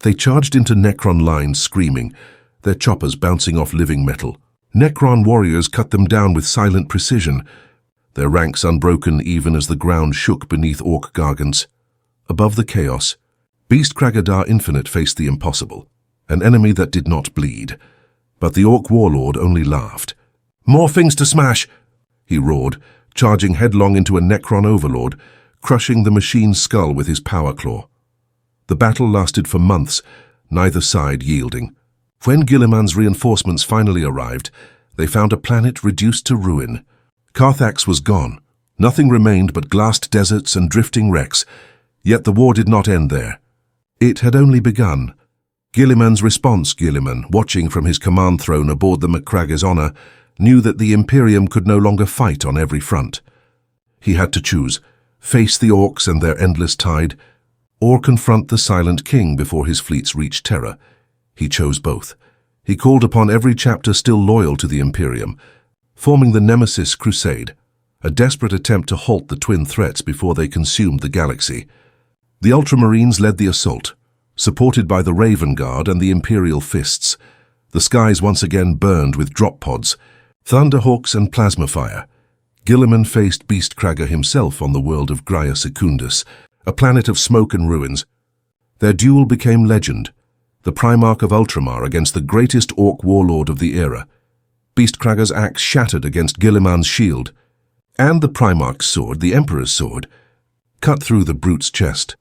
They charged into Necron lines screaming, their choppers bouncing off living metal. Necron warriors cut them down with silent precision, their ranks unbroken even as the ground shook beneath orc gargants. Above the chaos, Beastcragger Infinite faced the impossible, an enemy that did not bleed. But the Orc warlord only laughed. "More things to smash!" he roared, charging headlong into a Necron overlord, crushing the machine's skull with his power claw. The battle lasted for months, neither side yielding. When Guilliman's reinforcements finally arrived, they found a planet reduced to ruin. Carthax was gone. Nothing remained but glassed deserts and drifting wrecks, yet the war did not end there. It had only begun. Guilliman's response, Guilliman, watching from his command throne aboard the McCragger's honor, knew that the Imperium could no longer fight on every front. He had to choose, face the Orcs and their endless tide, or confront the Silent King before his fleets reached Terra. He chose both. He called upon every chapter still loyal to the Imperium, forming the Nemesis Crusade, a desperate attempt to halt the twin threats before they consumed the galaxy. The Ultramarines led the assault, supported by the Raven Guard and the Imperial Fists. The skies once again burned with drop pods, thunderhawks and plasma fire. Guilliman faced Beastcragger himself on the world of Graia Secundus, a planet of smoke and ruins. Their duel became legend, the Primarch of Ultramar against the greatest Orc warlord of the era. Beastcragger's axe shattered against Guilliman's shield, and the Primarch's sword, the Emperor's sword, cut through the brute's chest.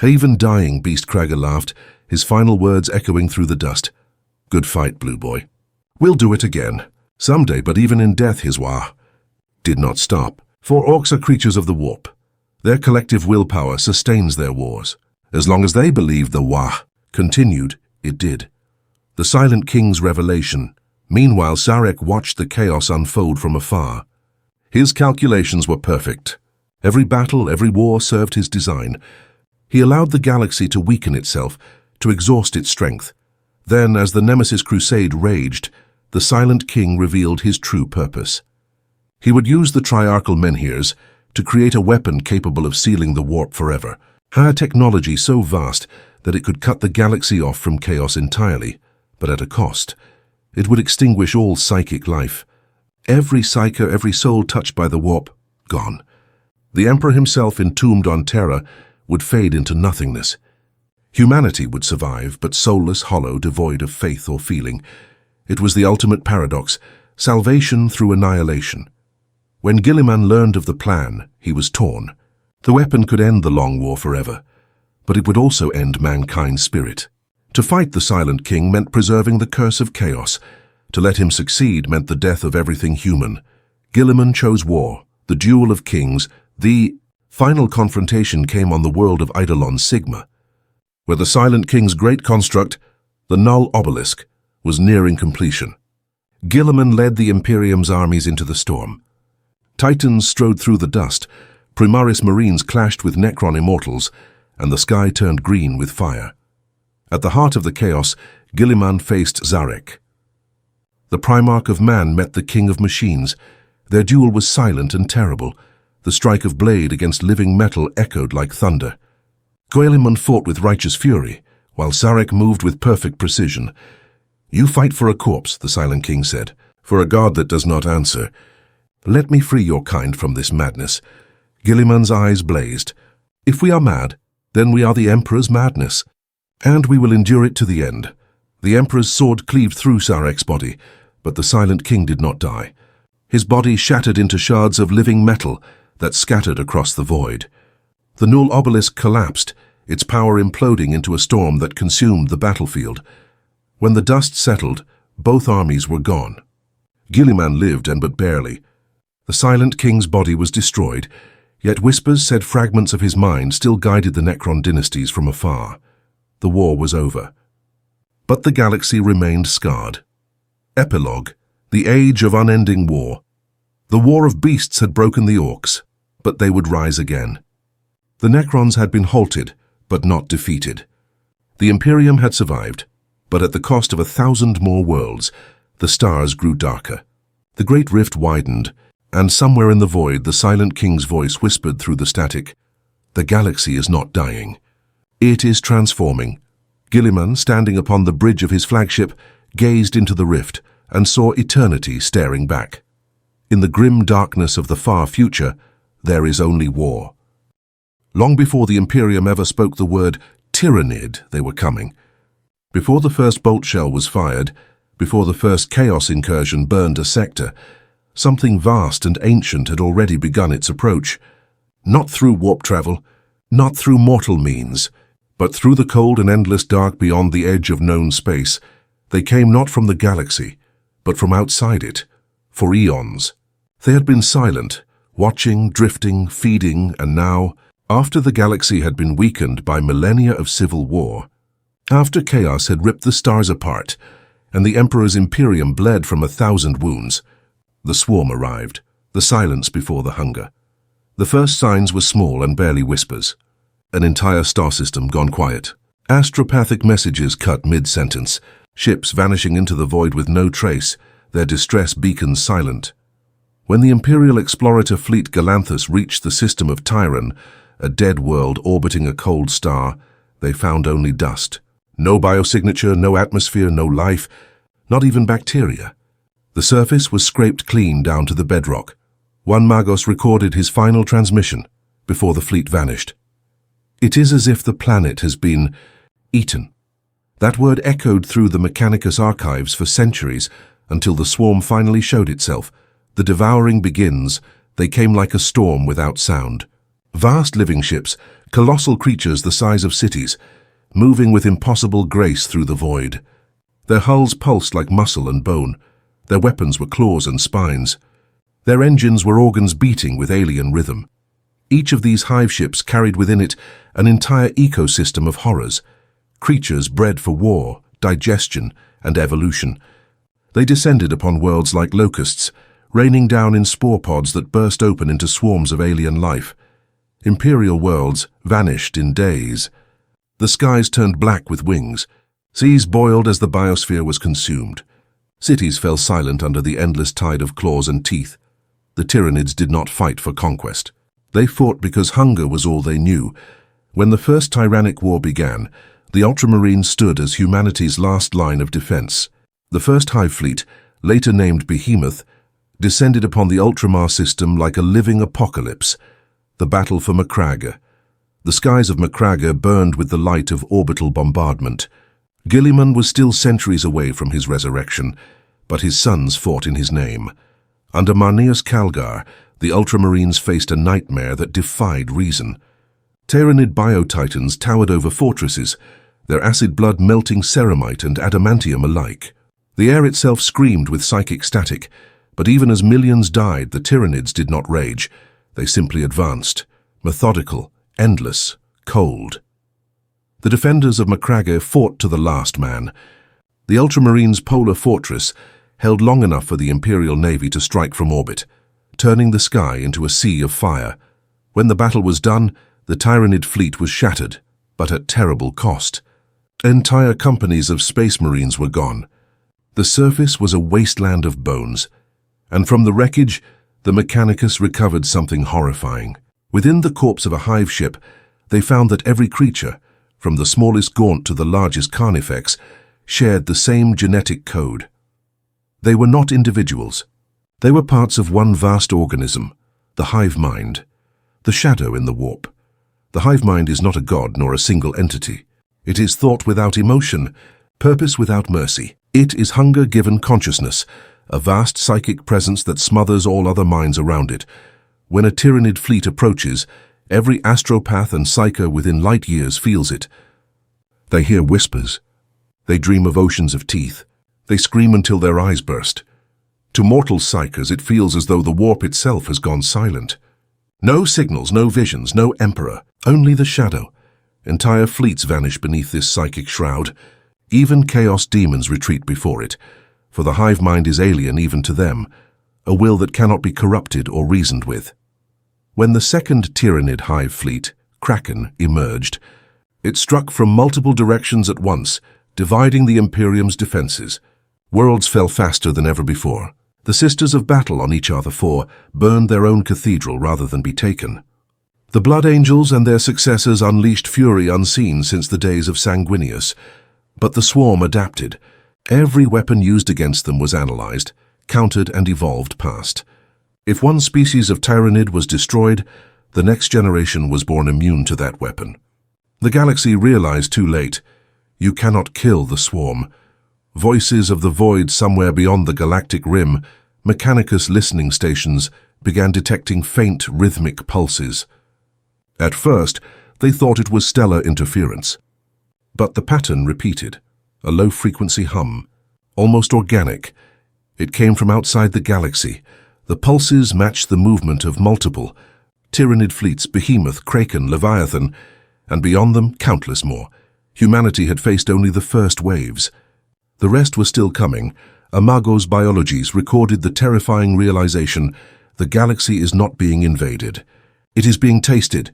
Even dying, Beastcragger laughed, his final words echoing through the dust. "Good fight, Blue Boy. We'll do it again. Someday, but even in death, his Wah did not stop. For Orcs are creatures of the warp. Their collective willpower sustains their wars. As long as they believed the Wah continued, it did. The Silent King's revelation. Meanwhile, Sarek watched the chaos unfold from afar. His calculations were perfect. Every battle, every war served his design. He allowed the galaxy to weaken itself, to exhaust its strength. Then, as the Nemesis Crusade raged, the Silent King revealed his true purpose. He would use the Triarchal Menhirs to create a weapon capable of sealing the warp forever, a technology so vast that it could cut the galaxy off from chaos entirely, but at a cost. It would extinguish all psychic life. Every psyker, every soul touched by the warp, gone. The Emperor himself, entombed on Terra, would fade into nothingness. Humanity would survive, but soulless, hollow, devoid of faith or feeling. It was the ultimate paradox, salvation through annihilation. When Guilliman learned of the plan, he was torn. The weapon could end the long war forever, but it would also end mankind's spirit. To fight the Silent King meant preserving the curse of chaos. To let him succeed meant the death of everything human. Guilliman chose war, the duel of kings. The final confrontation came on the world of Eidolon Sigma, where the Silent King's great construct, the Null Obelisk, was nearing completion. Guilliman led the Imperium's armies into the storm. Titans strode through the dust, Primaris Marines clashed with Necron Immortals, and the sky turned green with fire. At the heart of the chaos, Guilliman faced Zarek. The Primarch of Man met the King of Machines. Their duel was silent and terrible. The strike of blade against living metal echoed like thunder. Guilliman fought with righteous fury, while Zarek moved with perfect precision. "You fight for a corpse," the Silent King said, "for a god that does not answer. Let me free your kind from this madness." Guilliman's eyes blazed. "If we are mad, then we are the Emperor's madness, and we will endure it to the end." The Emperor's sword cleaved through Zarek's body, but the Silent King did not die. His body shattered into shards of living metal that scattered across the void. The Null Obelisk collapsed, its power imploding into a storm that consumed the battlefield. When the dust settled, both armies were gone. Guilliman lived, and but barely. The Silent King's body was destroyed, yet whispers said fragments of his mind still guided the Necron dynasties from afar. The war was over. But the galaxy remained scarred. Epilogue: the age of unending war. The war of beasts had broken the Orcs, but they would rise again. The Necrons had been halted, but not defeated. The Imperium had survived, but at the cost of 1,000 more worlds. The stars grew darker. The great rift widened, and somewhere in the void the Silent King's voice whispered through the static, "The galaxy is not dying. It is transforming." Guilliman, standing upon the bridge of his flagship, gazed into the rift and saw eternity staring back. In the grim darkness of the far future, there is only war. Long before the Imperium ever spoke the word Tyrannid, they were coming. Before the first bolt shell was fired, before the first chaos incursion burned a sector, something vast and ancient had already begun its approach. Not through warp travel, not through mortal means, but through the cold and endless dark beyond the edge of known space. They came not from the galaxy, but from outside it, for eons. They had been silent, watching, drifting, feeding, and now, after the galaxy had been weakened by millennia of civil war, after chaos had ripped the stars apart, and the Emperor's Imperium bled from 1,000 wounds, the swarm arrived, the silence before the hunger. The first signs were small and barely whispers. An entire star system gone quiet. Astropathic messages cut mid-sentence, ships vanishing into the void with no trace, their distress beacons silent. When the Imperial Explorator fleet Galanthus reached the system of Tyran, a dead world orbiting a cold star, they found only dust. No biosignature, no atmosphere, no life, not even bacteria. The surface was scraped clean down to the bedrock. One Magos recorded his final transmission before the fleet vanished. It is as if the planet has been eaten. That word echoed through the Mechanicus archives for centuries until the swarm finally showed itself. The devouring begins. They came like a storm without sound. Vast living ships, colossal creatures the size of cities, moving with impossible grace through the void. Their hulls pulsed like muscle and bone. Their weapons were claws and spines. Their engines were organs beating with alien rhythm. Each of these hive ships carried within it an entire ecosystem of horrors, creatures bred for war, digestion, and evolution. They descended upon worlds like locusts, raining down in spore pods that burst open into swarms of alien life. Imperial worlds vanished in days. The skies turned black with wings. Seas boiled as the biosphere was consumed. Cities fell silent under the endless tide of claws and teeth. The Tyrannids did not fight for conquest. They fought because hunger was all they knew. When the first tyrannic war began, the Ultramarines stood as humanity's last line of defense. The first Hive Fleet, later named Behemoth, descended upon the Ultramar system like a living apocalypse. The battle for Macragge. The skies of Macragge burned with the light of orbital bombardment. Guilliman was still centuries away from his resurrection, but his sons fought in his name. Under Marneus Calgar, the Ultramarines faced a nightmare that defied reason. Tyrannid biotitans towered over fortresses, their acid blood melting ceramite and adamantium alike. The air itself screamed with psychic static, but even as millions died, the Tyrannids did not rage. They simply advanced, methodical, endless, cold. The defenders of Macragge fought to the last man. The Ultramarines' polar fortress held long enough for the Imperial Navy to strike from orbit, turning the sky into a sea of fire. When the battle was done, the Tyrannid fleet was shattered, but at terrible cost. Entire companies of space marines were gone. The surface was a wasteland of bones, and from the wreckage, the Mechanicus recovered something horrifying. Within the corpse of a hive ship, they found that every creature, from the smallest gaunt to the largest carnifex, shared the same genetic code. They were not individuals. They were parts of one vast organism, the hive mind, the shadow in the warp. The hive mind is not a god nor a single entity. It is thought without emotion, purpose without mercy. It is hunger given consciousness, a vast psychic presence that smothers all other minds around it. When a Tyrannid fleet approaches, every astropath and psyker within light years feels it. They hear whispers. They dream of oceans of teeth. They scream until their eyes burst. To mortal psychers, it feels as though the warp itself has gone silent. No signals, no visions, no emperor, only the shadow. Entire fleets vanish beneath this psychic shroud. Even chaos demons retreat before it, for the hive mind is alien even to them, a will that cannot be corrupted or reasoned with. When the second Tyrannid hive fleet, Kraken, emerged, it struck from multiple directions at once, dividing the Imperium's defenses. Worlds fell faster than ever before. The Sisters of Battle on each other four burned their own cathedral rather than be taken. The Blood Angels and their successors unleashed fury unseen since the days of Sanguinius, but the swarm adapted. Every weapon used against them was analyzed, countered and evolved past. If one species of Tyrannid was destroyed, the next generation was born immune to that weapon. The galaxy realized too late, you cannot kill the swarm. Voices of the void somewhere beyond the galactic rim, Mechanicus listening stations began detecting faint rhythmic pulses. At first, they thought it was stellar interference. But the pattern repeated, a low-frequency hum, almost organic. It came from outside the galaxy. The pulses matched the movement of multiple Tyranid fleets, Behemoth, Kraken, Leviathan, and beyond them, countless more. Humanity had faced only the first waves. The rest was still coming. Ehcoes biologies recorded the terrifying realization the galaxy is not being invaded. It is being tasted.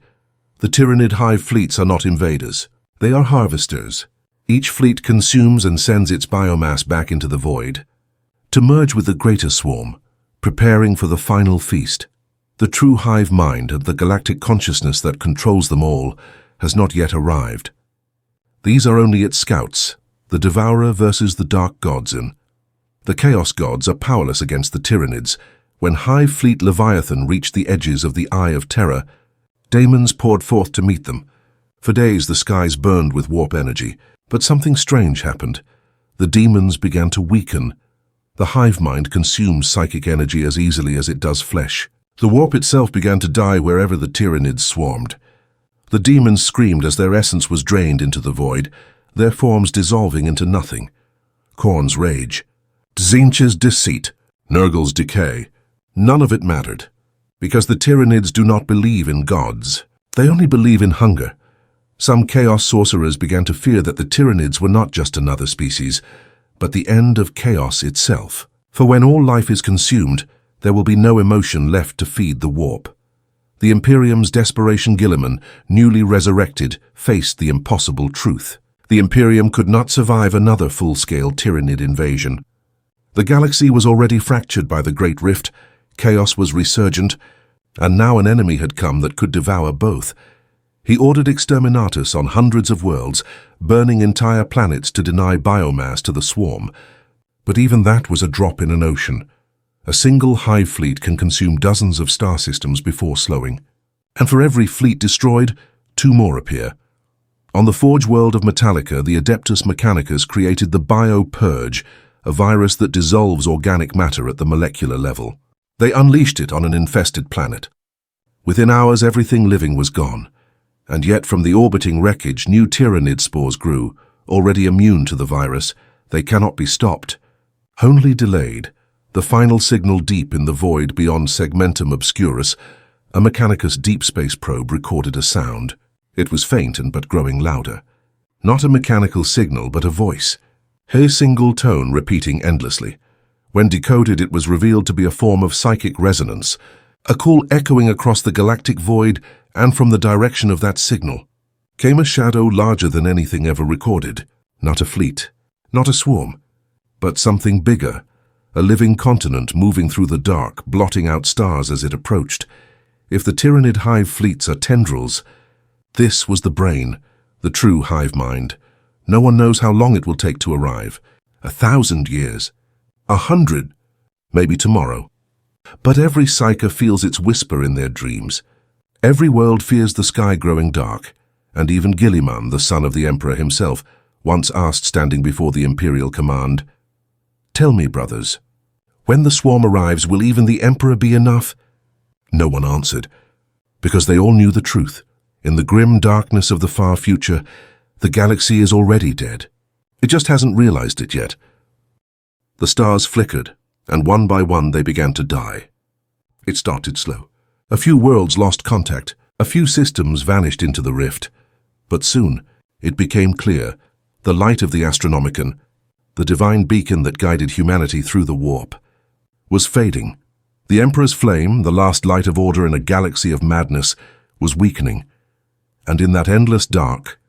The Tyranid hive fleets are not invaders. They are harvesters. Each fleet consumes and sends its biomass back into the void, to merge with the greater swarm, preparing for the final feast. The true hive mind and the galactic consciousness that controls them all has not yet arrived. These are only its scouts, the Devourer versus the Dark Gods, and the Chaos Gods are powerless against the Tyranids. When Hive Fleet Leviathan reached the edges of the Eye of Terra, daemons poured forth to meet them. For days the skies burned with warp energy, but something strange happened. The demons began to weaken. The hive mind consumes psychic energy as easily as it does flesh. The warp itself began to die wherever the Tyranids swarmed. The demons screamed as their essence was drained into the void, their forms dissolving into nothing. Khorne's rage, Tzeentch's deceit, Nurgle's decay. None of it mattered, because the Tyranids do not believe in gods. They only believe in hunger. Some chaos sorcerers began to fear that the Tyranids were not just another species, but the end of chaos itself. For when all life is consumed, there will be no emotion left to feed the warp. The Imperium's Desperation Guilliman, newly resurrected, faced the impossible truth. The Imperium could not survive another full-scale Tyranid invasion. The galaxy was already fractured by the Great Rift, chaos was resurgent, and now an enemy had come that could devour both. He ordered exterminatus on hundreds of worlds, burning entire planets to deny biomass to the swarm. But even that was a drop in an ocean. A single hive fleet can consume dozens of star systems before slowing. And for every fleet destroyed, 2 more appear. On the Forge world of Metallica, the Adeptus Mechanicus created the Bio-Purge, a virus that dissolves organic matter at the molecular level. They unleashed it on an infested planet. Within hours, everything living was gone. And yet from the orbiting wreckage, new Tyranid spores grew, already immune to the virus. They cannot be stopped, only delayed. The final signal deep in the void beyond Segmentum Obscurus, a Mechanicus deep space probe recorded a sound. It was faint and but growing louder. Not a mechanical signal, but a voice. A single tone repeating endlessly. When decoded, it was revealed to be a form of psychic resonance, a call echoing across the galactic void, and from the direction of that signal came a shadow larger than anything ever recorded. Not a fleet, not a swarm, but something bigger, a living continent moving through the dark, blotting out stars as it approached. If the Tyranid hive fleets are tendrils, this was the brain, the true hive mind. No one knows how long it will take to arrive. 1,000 years. 100, maybe tomorrow. But every psyker feels its whisper in their dreams. Every world fears the sky growing dark, and even Guilliman, the son of the Emperor himself, once asked standing before the Imperial command, "Tell me, brothers, when the swarm arrives, will even the Emperor be enough?" No one answered, because they all knew the truth. In the grim darkness of the far future, the galaxy is already dead. It just hasn't realized it yet. The stars flickered, and one by one they began to die. It started slow. A few worlds lost contact, a few systems vanished into the rift. But soon, it became clear, the light of the Astronomicon, the divine beacon that guided humanity through the warp, was fading. The Emperor's flame, the last light of order in a galaxy of madness, was weakening. And in that endless dark,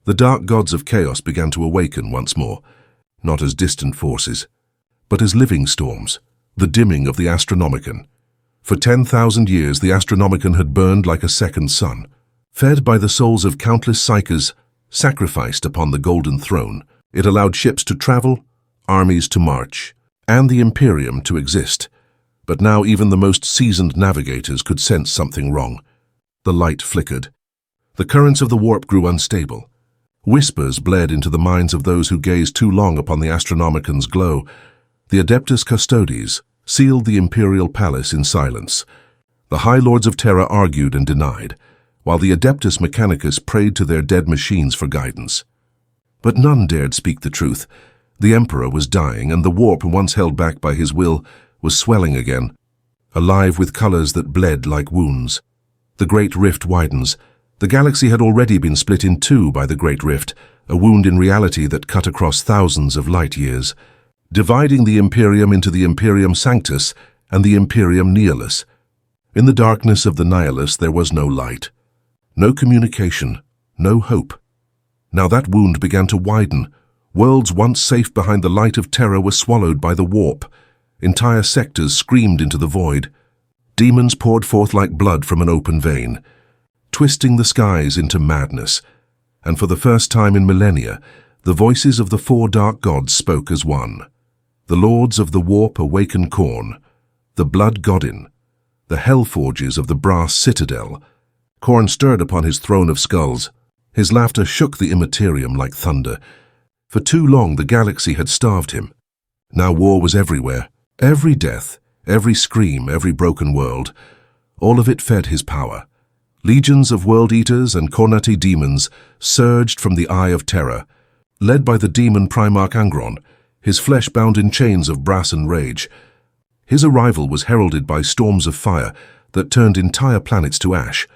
the dark gods of chaos began to awaken once more, not as distant forces, but as living storms, the dimming of the Astronomicon. For 10,000 years, the Astronomicon had burned like a second sun, fed by the souls of countless psykers sacrificed upon the Golden Throne. It allowed ships to travel, armies to march, and the Imperium to exist. But now even the most seasoned navigators could sense something wrong. The light flickered. The currents of the warp grew unstable. Whispers bled into the minds of those who gazed too long upon the Astronomican's glow. The Adeptus Custodes sealed the imperial palace in silence. The High Lords of Terra argued and denied, while the Adeptus Mechanicus prayed to their dead machines for guidance. But none dared speak the truth. The Emperor was dying, and the warp, once held back by his will, was swelling again, alive with colors that bled like wounds. The Great Rift widens. The galaxy had already been split in two by the Great Rift, a wound in reality that cut across thousands of light years, dividing the Imperium into the Imperium Sanctus and the Imperium Nihilus. In the darkness of the Nihilus there was no light, no communication, no hope. Now that wound began to widen. Worlds once safe behind the light of Terra were swallowed by the warp. Entire sectors screamed into the void. Demons poured forth like blood from an open vein, twisting the skies into madness. And for the first time in millennia, the voices of the four dark gods spoke as one. The lords of the warp awakened Khorne, the blood godin, the hellforges of the brass citadel. Khorne stirred upon his throne of skulls. His laughter shook the immaterium like thunder. For too long the galaxy had starved him. Now war was everywhere. Every death, every scream, every broken world, all of it fed his power. Legions of world-eaters and Khornati demons surged from the Eye of Terra. Led by the demon Primarch Angron, his flesh bound in chains of brass and rage. His arrival was heralded by storms of fire that turned entire planets to ash.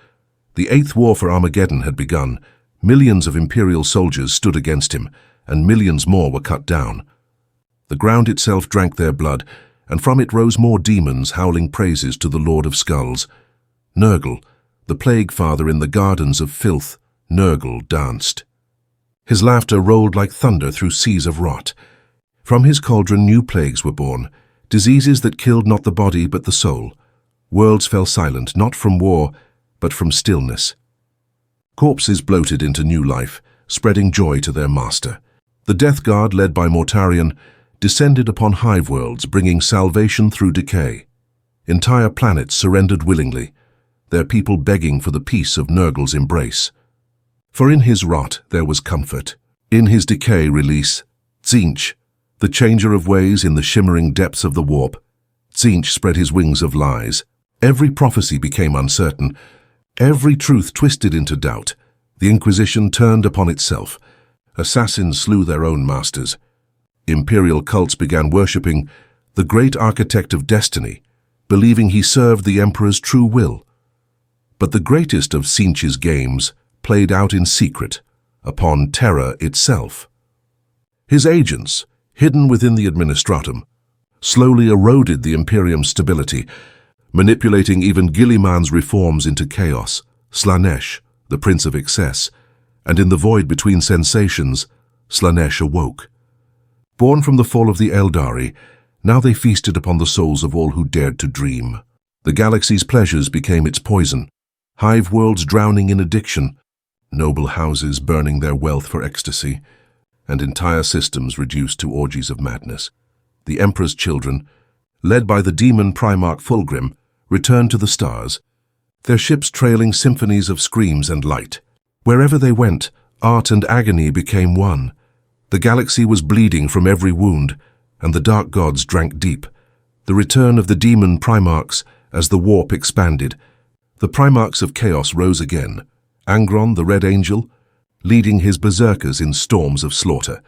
The Eighth War for Armageddon had begun. Millions of Imperial soldiers stood against him, and millions more were cut down. The ground itself drank their blood, and from it rose more demons howling praises to the Lord of Skulls. Nurgle, the plague father in the gardens of filth, Nurgle danced. His laughter rolled like thunder through seas of rot. From his cauldron new plagues were born, diseases that killed not the body but the soul. Worlds fell silent, not from war, but from stillness. Corpses bloated into new life, spreading joy to their master. The Death Guard, led by Mortarion, descended upon hive worlds, bringing salvation through decay. Entire planets surrendered willingly, their people begging for the peace of Nurgle's embrace. For in his rot there was comfort, in his decay release. Tzeentch, the changer of ways in the shimmering depths of the warp. Tzeentch spread his wings of lies. Every prophecy became uncertain, every truth twisted into doubt. The Inquisition turned upon itself. Assassins slew their own masters. Imperial cults began worshipping the great architect of destiny, believing he served the Emperor's true will. But the greatest of Tzeentch's games played out in secret, upon Terra itself. His agents, hidden within the Administratum, slowly eroded the Imperium's stability, manipulating even Guilliman's reforms into chaos. Slaanesh, the Prince of Excess, and in the void between sensations, Slaanesh awoke. Born from the fall of the Eldari, now they feasted upon the souls of all who dared to dream. The galaxy's pleasures became its poison, hive worlds drowning in addiction, noble houses burning their wealth for ecstasy, and entire systems reduced to orgies of madness. The Emperor's children, led by the demon Primarch Fulgrim, returned to the stars, their ships trailing symphonies of screams and light. Wherever they went, art and agony became one. The galaxy was bleeding from every wound, and the dark gods drank deep. The return of the demon Primarchs as the warp expanded. The Primarchs of Chaos rose again. Angron, the Red Angel, leading his berserkers in storms of slaughter.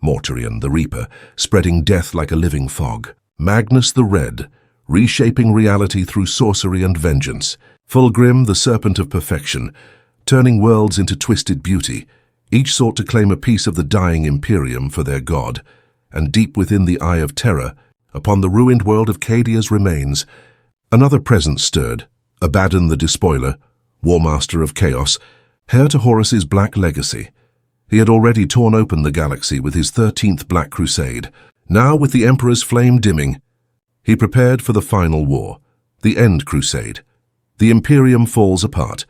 Mortarion, the Reaper, spreading death like a living fog. Magnus the Red, reshaping reality through sorcery and vengeance. Fulgrim, the Serpent of Perfection, turning worlds into twisted beauty. Each sought to claim a piece of the dying Imperium for their god, and deep within the Eye of Terra, upon the ruined world of Cadia's remains, another presence stirred. Abaddon the Despoiler, Warmaster of Chaos, heir to Horus's Black Legacy. He had already torn open the galaxy with his 13th Black Crusade. Now, with the Emperor's flame dimming, he prepared for the final war, the End Crusade. The Imperium falls apart.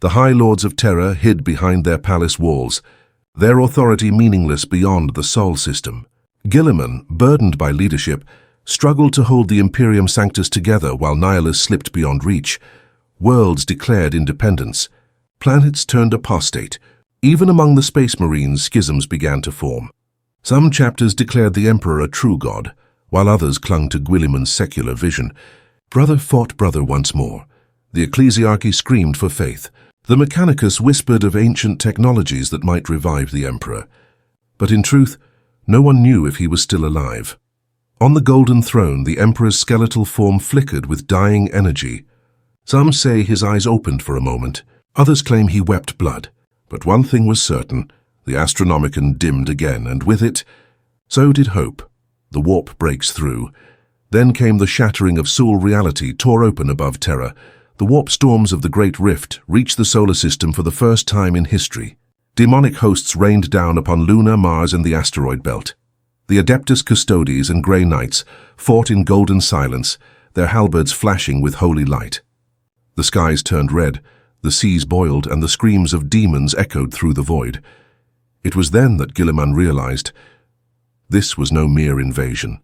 The High Lords of Terra hid behind their palace walls, their authority meaningless beyond the Sol system. Guilliman, burdened by leadership, struggled to hold the Imperium Sanctus together while Nihilus slipped beyond reach. Worlds declared independence. Planets turned apostate. Even among the Space Marines, schisms began to form. Some chapters declared the Emperor a true god, while others clung to Guilliman's secular vision. Brother fought brother once more. The ecclesiarchy screamed for faith. The Mechanicus whispered of ancient technologies that might revive the Emperor. But in truth, no one knew if he was still alive. On the golden throne, the Emperor's skeletal form flickered with dying energy. Some say his eyes opened for a moment. Others claim he wept blood. But one thing was certain. The Astronomicon dimmed again, and with it, so did hope. The warp breaks through. Then came the shattering of Soul reality tore open above Terra. The warp storms of the Great Rift reached the solar system for the first time in history. Demonic hosts rained down upon Luna, Mars, and the asteroid belt. The Adeptus Custodes and Grey Knights fought in golden silence, their halberds flashing with holy light. The skies turned red, the seas boiled, and the screams of demons echoed through the void. It was then that Guilliman realized this was no mere invasion.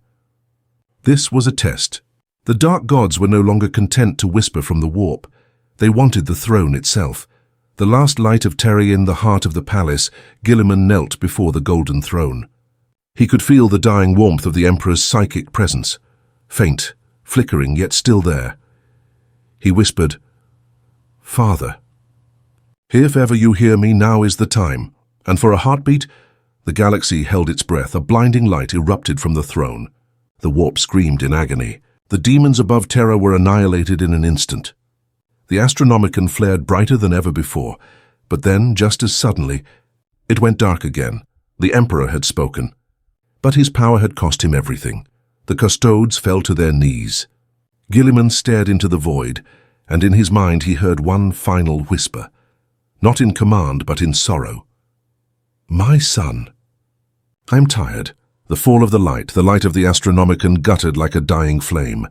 This was a test. The dark gods were no longer content to whisper from the warp. They wanted the throne itself. The last light of Terra in the heart of the palace, Guilliman knelt before the golden throne. He could feel the dying warmth of the Emperor's psychic presence, faint, flickering, yet still there. He whispered, "Father, if ever you hear me, now is the time." And for a heartbeat, the galaxy held its breath. A blinding light erupted from the throne. The warp screamed in agony. The demons above Terra were annihilated in an instant. The Astronomicon flared brighter than ever before, but then, just as suddenly, it went dark again. The Emperor had spoken. But his power had cost him everything. The custodes fell to their knees. Guilliman stared into the void, and in his mind he heard one final whisper, not in command but in sorrow. "My son." "I'm tired." The fall of the light of the Astronomicon guttered like a dying flame.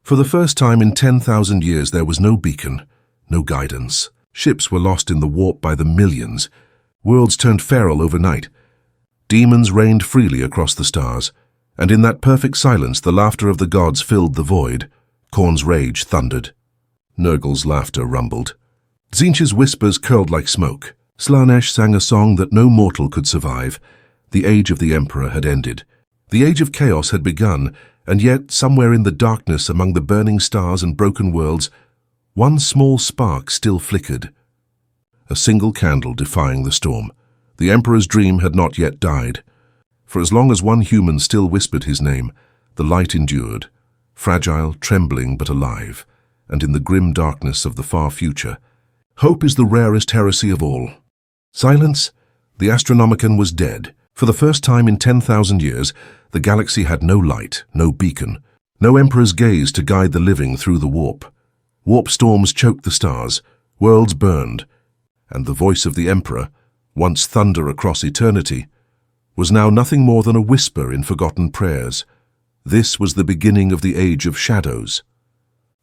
For the first time in 10,000 years there was no beacon, no guidance. Ships were lost in the warp by the millions. Worlds turned feral overnight. Demons reigned freely across the stars, and in that perfect silence the laughter of the gods filled the void. Khorne's rage thundered. Nurgle's laughter rumbled. Tzeentch's whispers curled like smoke. Slaanesh sang a song that no mortal could survive. The age of the Emperor had ended. The age of chaos had begun, and yet, somewhere in the darkness among the burning stars and broken worlds, one small spark still flickered. A single candle defying the storm. The Emperor's dream had not yet died. For as long as one human still whispered his name, the light endured, fragile, trembling, but alive, and in the grim darkness of the far future, hope is the rarest heresy of all. Silence? The Astronomicon was dead. For the first time in 10,000 years, the galaxy had no light, no beacon, no Emperor's gaze to guide the living through the warp. Warp storms choked the stars, worlds burned, and the voice of the Emperor, once thunder across eternity, was now nothing more than a whisper in forgotten prayers. This was the beginning of the Age of Shadows.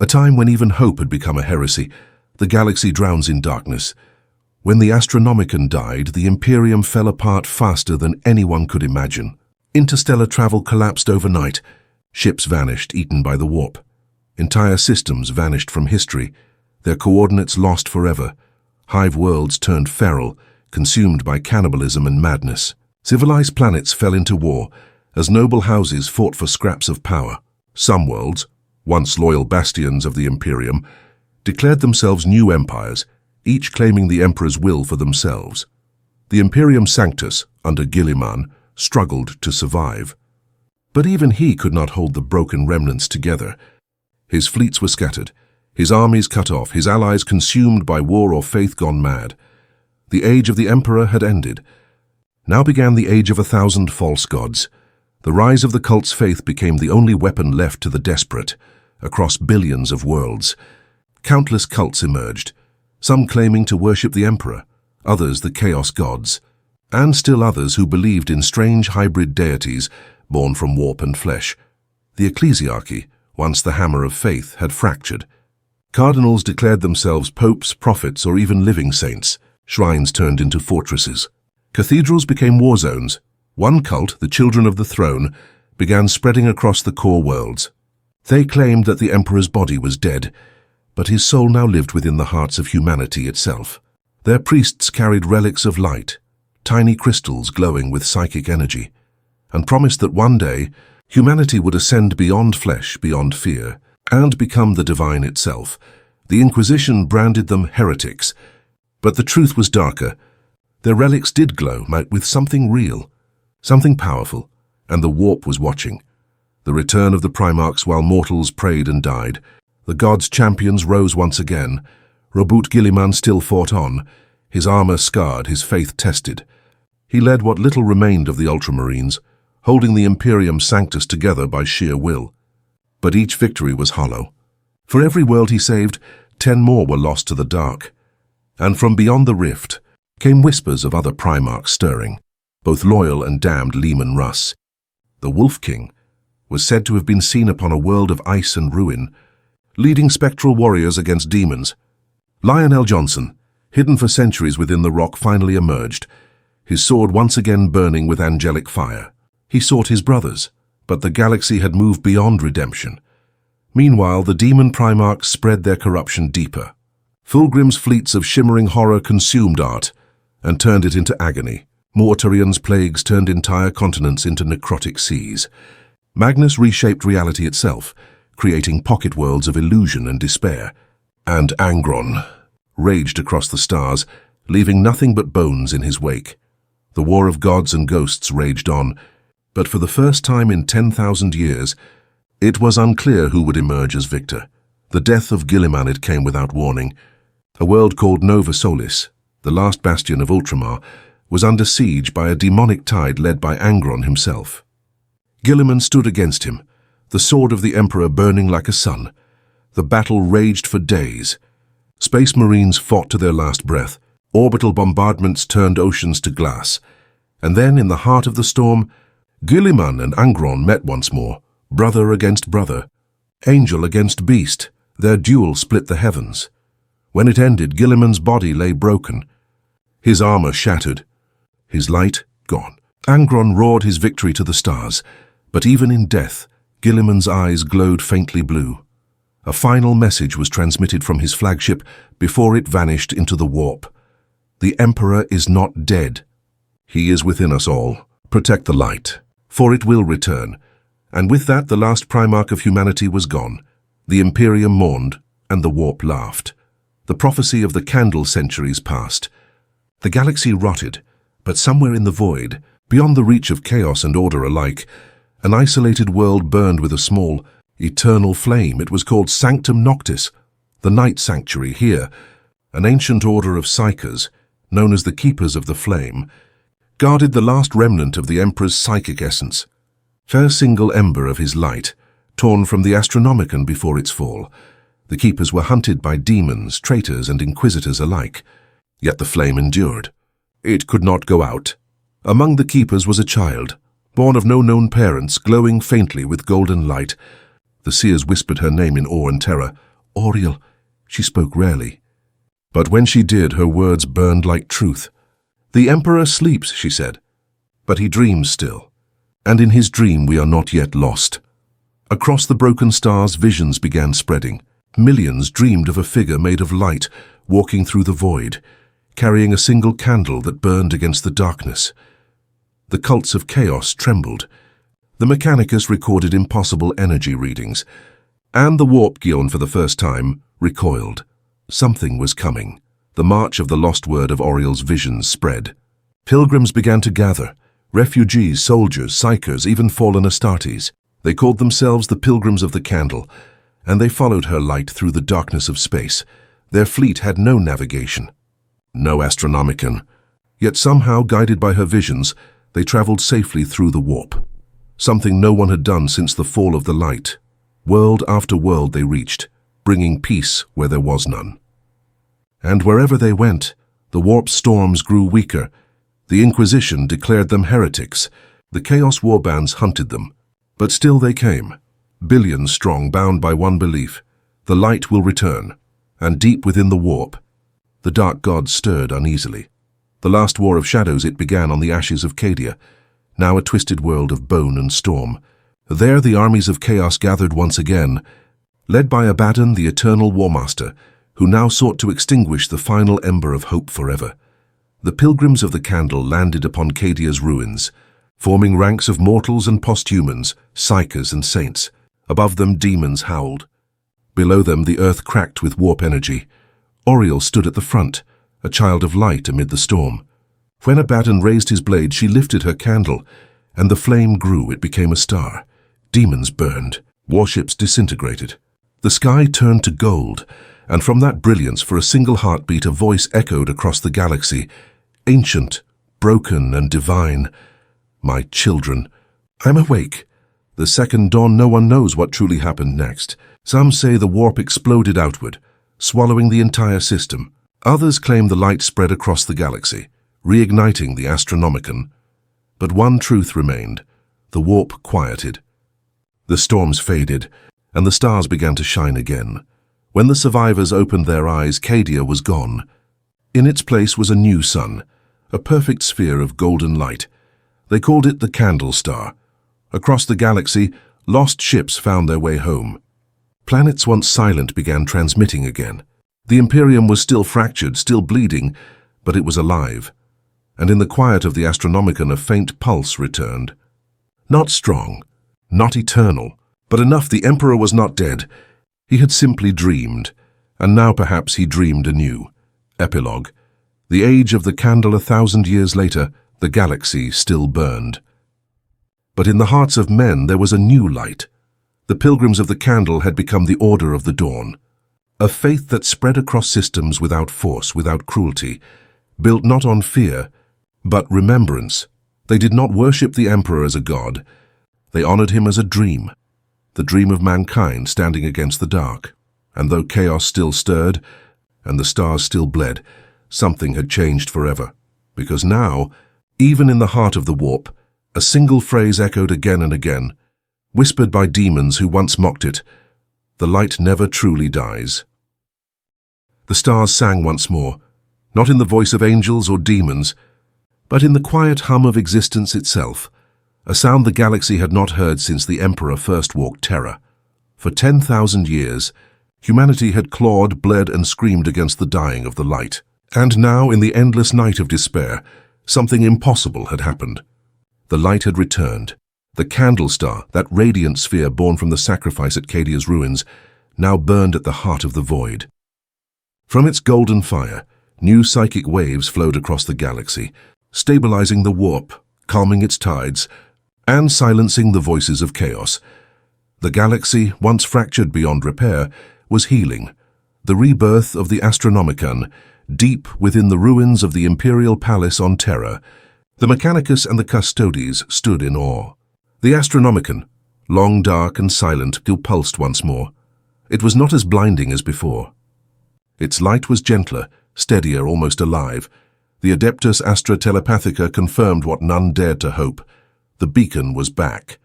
A time when even hope had become a heresy. The galaxy drowns in darkness. When the Astronomicon died, the Imperium fell apart faster than anyone could imagine. Interstellar travel collapsed overnight. Ships vanished, eaten by the warp. Entire systems vanished from history, their coordinates lost forever. Hive worlds turned feral, consumed by cannibalism and madness. Civilized planets fell into war, as noble houses fought for scraps of power. Some worlds, once loyal bastions of the Imperium, declared themselves new empires, each claiming the Emperor's will for themselves. The Imperium Sanctus, under Guilliman, struggled to survive. But even he could not hold the broken remnants together. His fleets were scattered, his armies cut off, his allies consumed by war or faith gone mad. The age of the Emperor had ended. Now began the age of 1,000 false gods. The rise of the cult's faith became the only weapon left to the desperate, across billions of worlds. Countless cults emerged, some claiming to worship the Emperor, others the Chaos gods, and still others who believed in strange hybrid deities born from warp and flesh. The ecclesiarchy, once the hammer of faith, had fractured. Cardinals declared themselves popes, prophets, or even living saints. Shrines turned into fortresses. Cathedrals became war zones. One cult, the Children of the Throne, began spreading across the core worlds. They claimed that the Emperor's body was dead, but his soul now lived within the hearts of humanity itself. Their priests carried relics of light, tiny crystals glowing with psychic energy, and promised that one day humanity would ascend beyond flesh, beyond fear, and become the divine itself. The Inquisition branded them heretics, but the truth was darker. Their relics did glow with something real, something powerful, and the warp was watching. The return of the Primarchs while mortals prayed and died. The gods' champions rose once again. Robert Guilliman still fought on, his armor scarred, his faith tested. He led what little remained of the Ultramarines, holding the Imperium Sanctus together by sheer will. But each victory was hollow. For every world he saved, 10 more were lost to the dark. And from beyond the rift came whispers of other Primarchs stirring, both loyal and damned Leman Russ. The Wolf King was said to have been seen upon a world of ice and ruin, leading spectral warriors against demons. Lionel Johnson, hidden for centuries within the rock, finally emerged, his sword once again burning with angelic fire. He sought his brothers, but the galaxy had moved beyond redemption. Meanwhile, the demon Primarchs spread their corruption deeper. Fulgrim's fleets of shimmering horror consumed art and turned it into agony. Mortarion's plagues turned entire continents into necrotic seas. Magnus reshaped reality itself, creating pocket worlds of illusion and despair. And Angron raged across the stars, leaving nothing but bones in his wake. The war of gods and ghosts raged on, but for the first time in 10,000 years, it was unclear who would emerge as victor. The death of Guilliman came without warning. A world called Nova Solis, the last bastion of Ultramar, was under siege by a demonic tide led by Angron himself. Guilliman stood against him, the sword of the Emperor burning like a sun. The battle raged for days. Space Marines fought to their last breath. Orbital bombardments turned oceans to glass. And then, in the heart of the storm, Guilliman and Angron met once more, brother against brother, angel against beast. Their duel split the heavens. When it ended, Guilliman's body lay broken, his armor shattered, his light gone. Angron roared his victory to the stars, but even in death, Guilliman's eyes glowed faintly blue. A final message was transmitted from his flagship before it vanished into the warp. The Emperor is not dead. He is within us all. Protect the light, for it will return. And with that, the last Primarch of humanity was gone. The Imperium mourned, and the warp laughed. The prophecy of the candle centuries passed. The galaxy rotted, but somewhere in the void, beyond the reach of chaos and order alike, an isolated world burned with a small, eternal flame. It was called Sanctum Noctis, the Night Sanctuary. Here, an ancient order of psychers, known as the Keepers of the Flame, guarded the last remnant of the Emperor's psychic essence. Fair single ember of his light, torn from the Astronomicon before its fall. The Keepers were hunted by demons, traitors, and inquisitors alike. Yet the flame endured. It could not go out. Among the Keepers was a child, born of no known parents, glowing faintly with golden light. The seers whispered her name in awe and terror. Auriel. She spoke rarely. But when she did, her words burned like truth. The Emperor sleeps, she said, but he dreams still. And in his dream we are not yet lost. Across the broken stars, visions began spreading. Millions dreamed of a figure made of light, walking through the void, carrying a single candle that burned against the darkness. The cults of chaos trembled. The Mechanicus recorded impossible energy readings, and the Warp Gion for the first time recoiled. Something was coming. The march of the lost word of Auriel's visions spread. Pilgrims began to gather. Refugees, soldiers, psychers, even fallen Astartes. They called themselves the Pilgrims of the Candle, and they followed her light through the darkness of space. Their fleet had no navigation, no Astronomicon. Yet somehow, guided by her visions, they traveled safely through the warp. Something no one had done since the fall of the light. World after world they reached, bringing peace where there was none. And wherever they went, the warp storms grew weaker. The Inquisition declared them heretics. The Chaos warbands hunted them. But still they came, billions strong, bound by one belief. The light will return. And deep within the warp, the dark gods stirred uneasily. The last war of shadows, it began on the ashes of Cadia, now a twisted world of bone and storm. There the armies of chaos gathered once again, led by Abaddon, the eternal warmaster, who now sought to extinguish the final ember of hope forever. The pilgrims of the candle landed upon Cadia's ruins, forming ranks of mortals and posthumans, psykers and saints. Above them, demons howled. Below them, the earth cracked with warp energy. Oriel stood at the front, a child of light amid the storm. When Abaddon raised his blade, she lifted her candle, and the flame grew. It became a star. Demons burned. Warships disintegrated. The sky turned to gold, and from that brilliance, for a single heartbeat, a voice echoed across the galaxy, ancient, broken, and divine. My children, I'm awake. The second dawn, no one knows what truly happened next. Some say the warp exploded outward, swallowing the entire system. Others claim the light spread across the galaxy, reigniting the Astronomicon. But one truth remained. The warp quieted. The storms faded, and the stars began to shine again. When the survivors opened their eyes, Cadia was gone. In its place was a new sun, a perfect sphere of golden light. They called it the Candle Star. Across the galaxy, lost ships found their way home. Planets once silent began transmitting again. The Imperium was still fractured, still bleeding, but it was alive. And in the quiet of the Astronomicon, a faint pulse returned. Not strong, not eternal, but enough. The Emperor was not dead. He had simply dreamed, and now perhaps he dreamed anew. Epilogue. The age of the candle 1,000 years later, the galaxy still burned. But in the hearts of men there was a new light. The pilgrims of the candle had become the Order of the Dawn. A faith that spread across systems without force, without cruelty, built not on fear, but remembrance. They did not worship the Emperor as a god. They honored him as a dream, the dream of mankind standing against the dark. And though chaos still stirred, and the stars still bled, something had changed forever. Because now, even in the heart of the warp, a single phrase echoed again and again, whispered by demons who once mocked it: the light never truly dies. The stars sang once more, not in the voice of angels or demons, but in the quiet hum of existence itself, a sound the galaxy had not heard since the Emperor first walked Terra. For 10,000 years, humanity had clawed, bled, and screamed against the dying of the light. And now, in the endless night of despair, something impossible had happened. The light had returned. The candle star, that radiant sphere born from the sacrifice at Cadia's ruins, now burned at the heart of the void. From its golden fire, new psychic waves flowed across the galaxy, stabilizing the warp, calming its tides, and silencing the voices of chaos. The galaxy, once fractured beyond repair, was healing. The rebirth of the Astronomicon, deep within the ruins of the Imperial Palace on Terra. The Mechanicus and the Custodes stood in awe. The Astronomicon, long dark and silent, pulsed once more. It was not as blinding as before. Its light was gentler, steadier, almost alive. The Adeptus Astra Telepathica confirmed what none dared to hope. The beacon was back.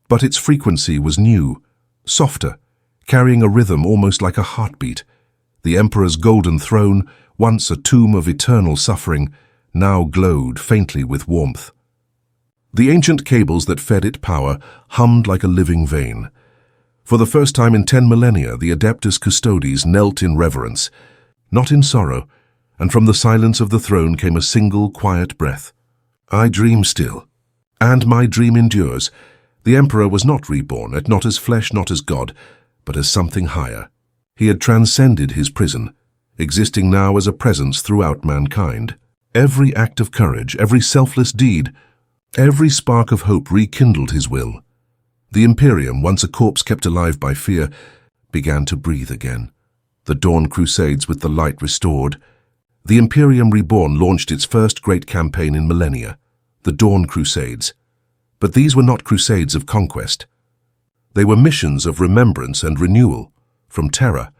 But its frequency was new, softer, carrying a rhythm almost like a heartbeat. The Emperor's golden throne, once a tomb of eternal suffering, now glowed faintly with warmth. The ancient cables that fed it power hummed like a living vein. For the first time in 10 millennia, the Adeptus Custodes knelt in reverence, not in sorrow, and from the silence of the throne came a single quiet breath. I dream still, and my dream endures. The Emperor was not reborn, not as flesh, not as God, but as something higher. He had transcended his prison, existing now as a presence throughout mankind. Every act of courage, every selfless deed, every spark of hope rekindled his will. The Imperium, once a corpse kept alive by fear, began to breathe again. The Dawn Crusades with the light restored. The Imperium reborn launched its first great campaign in millennia, the Dawn Crusades. But these were not crusades of conquest. They were missions of remembrance and renewal. From Terra,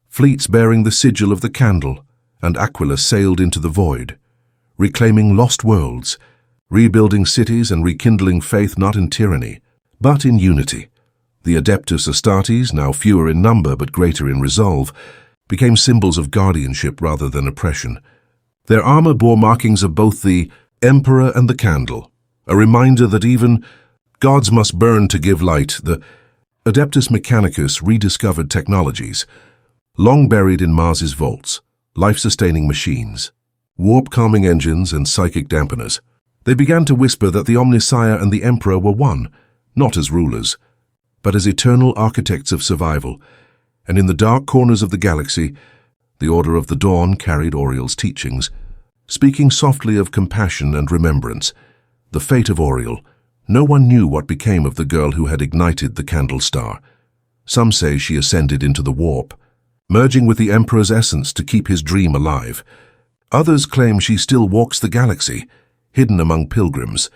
fleets bearing the sigil of the candle, and Aquila sailed into the void, reclaiming lost worlds, rebuilding cities and rekindling faith not in tyranny, but in unity. The Adeptus Astartes, now fewer in number but greater in resolve, became symbols of guardianship rather than oppression. Their armor bore markings of both the Emperor and the candle, a reminder that even gods must burn to give light. The Adeptus Mechanicus rediscovered technologies, long buried in Mars's vaults, life-sustaining machines, warp-calming engines and psychic dampeners. They began to whisper that the Omnissiah and the Emperor were one, not as rulers, but as eternal architects of survival. And in the dark corners of the galaxy, the Order of the Dawn carried Auriel's teachings, speaking softly of compassion and remembrance. The fate of Auriel. No one knew what became of the girl who had ignited the candle star. Some say she ascended into the warp, merging with the Emperor's essence to keep his dream alive. Others claim she still walks the galaxy, hidden among pilgrims,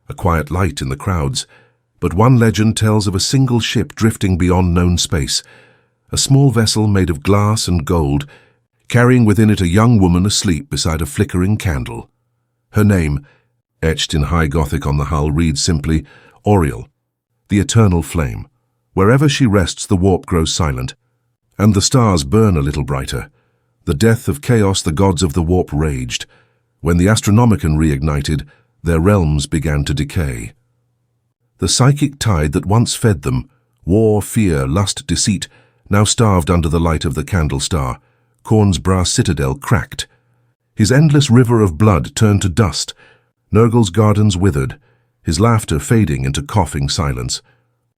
a quiet light in the crowds. But one legend tells of a single ship drifting beyond known space, a small vessel made of glass and gold, carrying within it a young woman asleep beside a flickering candle. Her name, etched in high Gothic on the hull, reads simply, Auriel, the eternal flame. Wherever she rests, the warp grows silent, and the stars burn a little brighter. The death of chaos, the gods of the warp raged. When the Astronomicon reignited, their realms began to decay. The psychic tide that once fed them, war, fear, lust, deceit, now starved under the light of the candle star. Khorne's brass citadel cracked. His endless river of blood turned to dust. Nurgle's gardens withered, his laughter fading into coughing silence.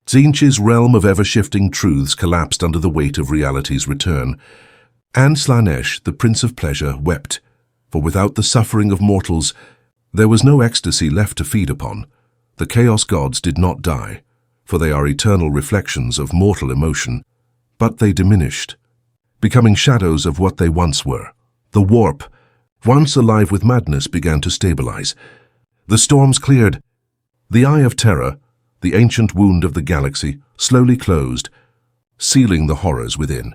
Tzeentch's realm of ever-shifting truths collapsed under the weight of reality's return. And Slaanesh, the Prince of Pleasure, wept, for without the suffering of mortals, there was no ecstasy left to feed upon. The Chaos Gods did not die, for they are eternal reflections of mortal emotion, but they diminished, becoming shadows of what they once were. The warp, once alive with madness, began to stabilize. The storms cleared. The Eye of Terra, the ancient wound of the galaxy, slowly closed, sealing the horrors within.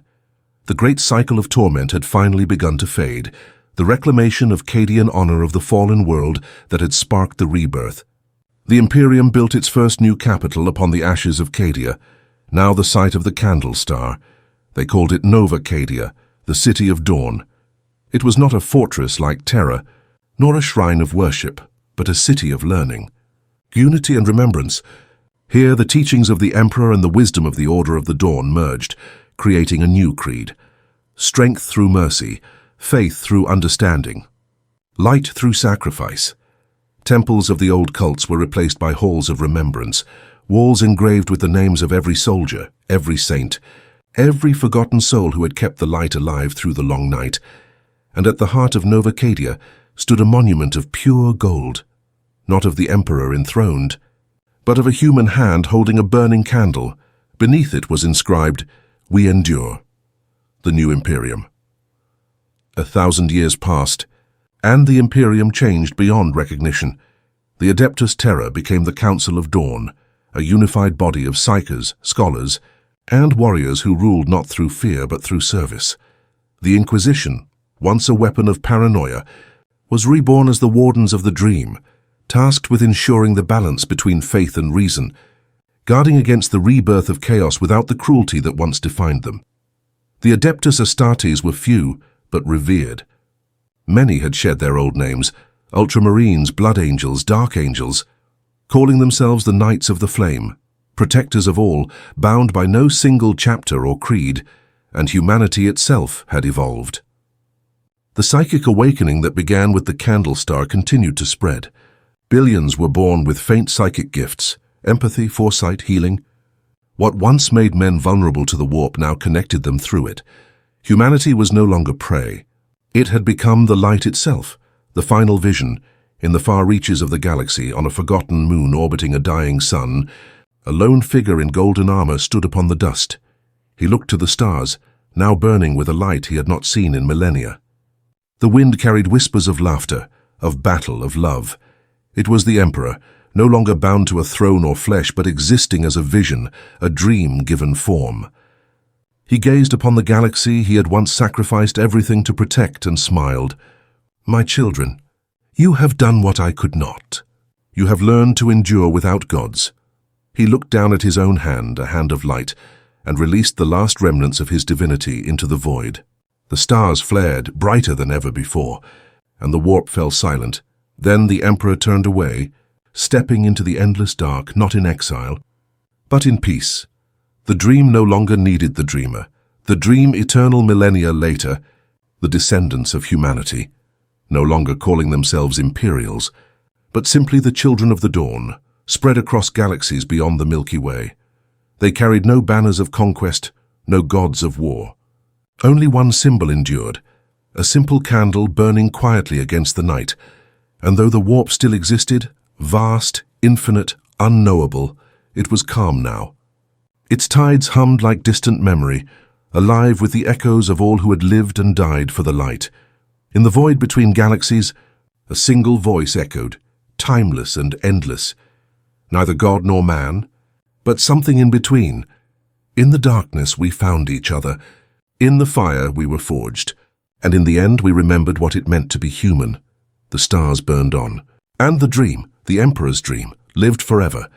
The great cycle of torment had finally begun to fade, the reclamation of Cadian honor of the fallen world that had sparked the rebirth. The Imperium built its first new capital upon the ashes of Cadia, now the site of the Candle Star. They called it Nova Cadia, the City of Dawn. It was not a fortress like Terra, nor a shrine of worship, but a city of learning, unity and remembrance. Here the teachings of the Emperor and the wisdom of the Order of the Dawn merged, creating a new creed. Strength through mercy, faith through understanding, light through sacrifice. Temples of the old cults were replaced by halls of remembrance, walls engraved with the names of every soldier, every saint, every forgotten soul who had kept the light alive through the long night. And at the heart of Nova Cadia stood a monument of pure gold, not of the Emperor enthroned, but of a human hand holding a burning candle. Beneath it was inscribed, "We endure." The new Imperium. 1,000 years passed, and the Imperium changed beyond recognition. The Adeptus Terra became the Council of Dawn, a unified body of psychers, scholars, and warriors who ruled not through fear but through service. The Inquisition, once a weapon of paranoia, was reborn as the Wardens of the Dream, tasked with ensuring the balance between faith and reason, guarding against the rebirth of chaos without the cruelty that once defined them. The Adeptus Astartes were few, but revered. Many had shed their old names, Ultramarines, Blood Angels, Dark Angels, calling themselves the Knights of the Flame, protectors of all, bound by no single chapter or creed, and humanity itself had evolved. The psychic awakening that began with the Candle Star continued to spread. Billions were born with faint psychic gifts, empathy, foresight, healing. What once made men vulnerable to the warp now connected them through it. Humanity was no longer prey. It had become the light itself, the final vision. In the far reaches of the galaxy, on a forgotten moon orbiting a dying sun, a lone figure in golden armor stood upon the dust. He looked to the stars, now burning with a light he had not seen in millennia. The wind carried whispers of laughter, of battle, of love. It was the Emperor, no longer bound to a throne or flesh, but existing as a vision, a dream given form. He gazed upon the galaxy he had once sacrificed everything to protect and smiled. "My children, you have done what I could not. You have learned to endure without gods." He looked down at his own hand, a hand of light, and released the last remnants of his divinity into the void. The stars flared, brighter than ever before, and the warp fell silent. Then the Emperor turned away, stepping into the endless dark, not in exile, but in peace. The dream no longer needed the dreamer. The dream eternal millennia later, the descendants of humanity, no longer calling themselves Imperials, but simply the children of the dawn, spread across galaxies beyond the Milky Way. They carried no banners of conquest, no gods of war. Only one symbol endured, a simple candle burning quietly against the night, and though the warp still existed, vast, infinite, unknowable, it was calm now. Its tides hummed like distant memory, alive with the echoes of all who had lived and died for the light. In the void between galaxies, a single voice echoed, timeless and endless. Neither God nor man, but something in between. In the darkness we found each other. In the fire we were forged. And in the end we remembered what it meant to be human. The stars burned on. And the dream, the Emperor's dream, lived forever.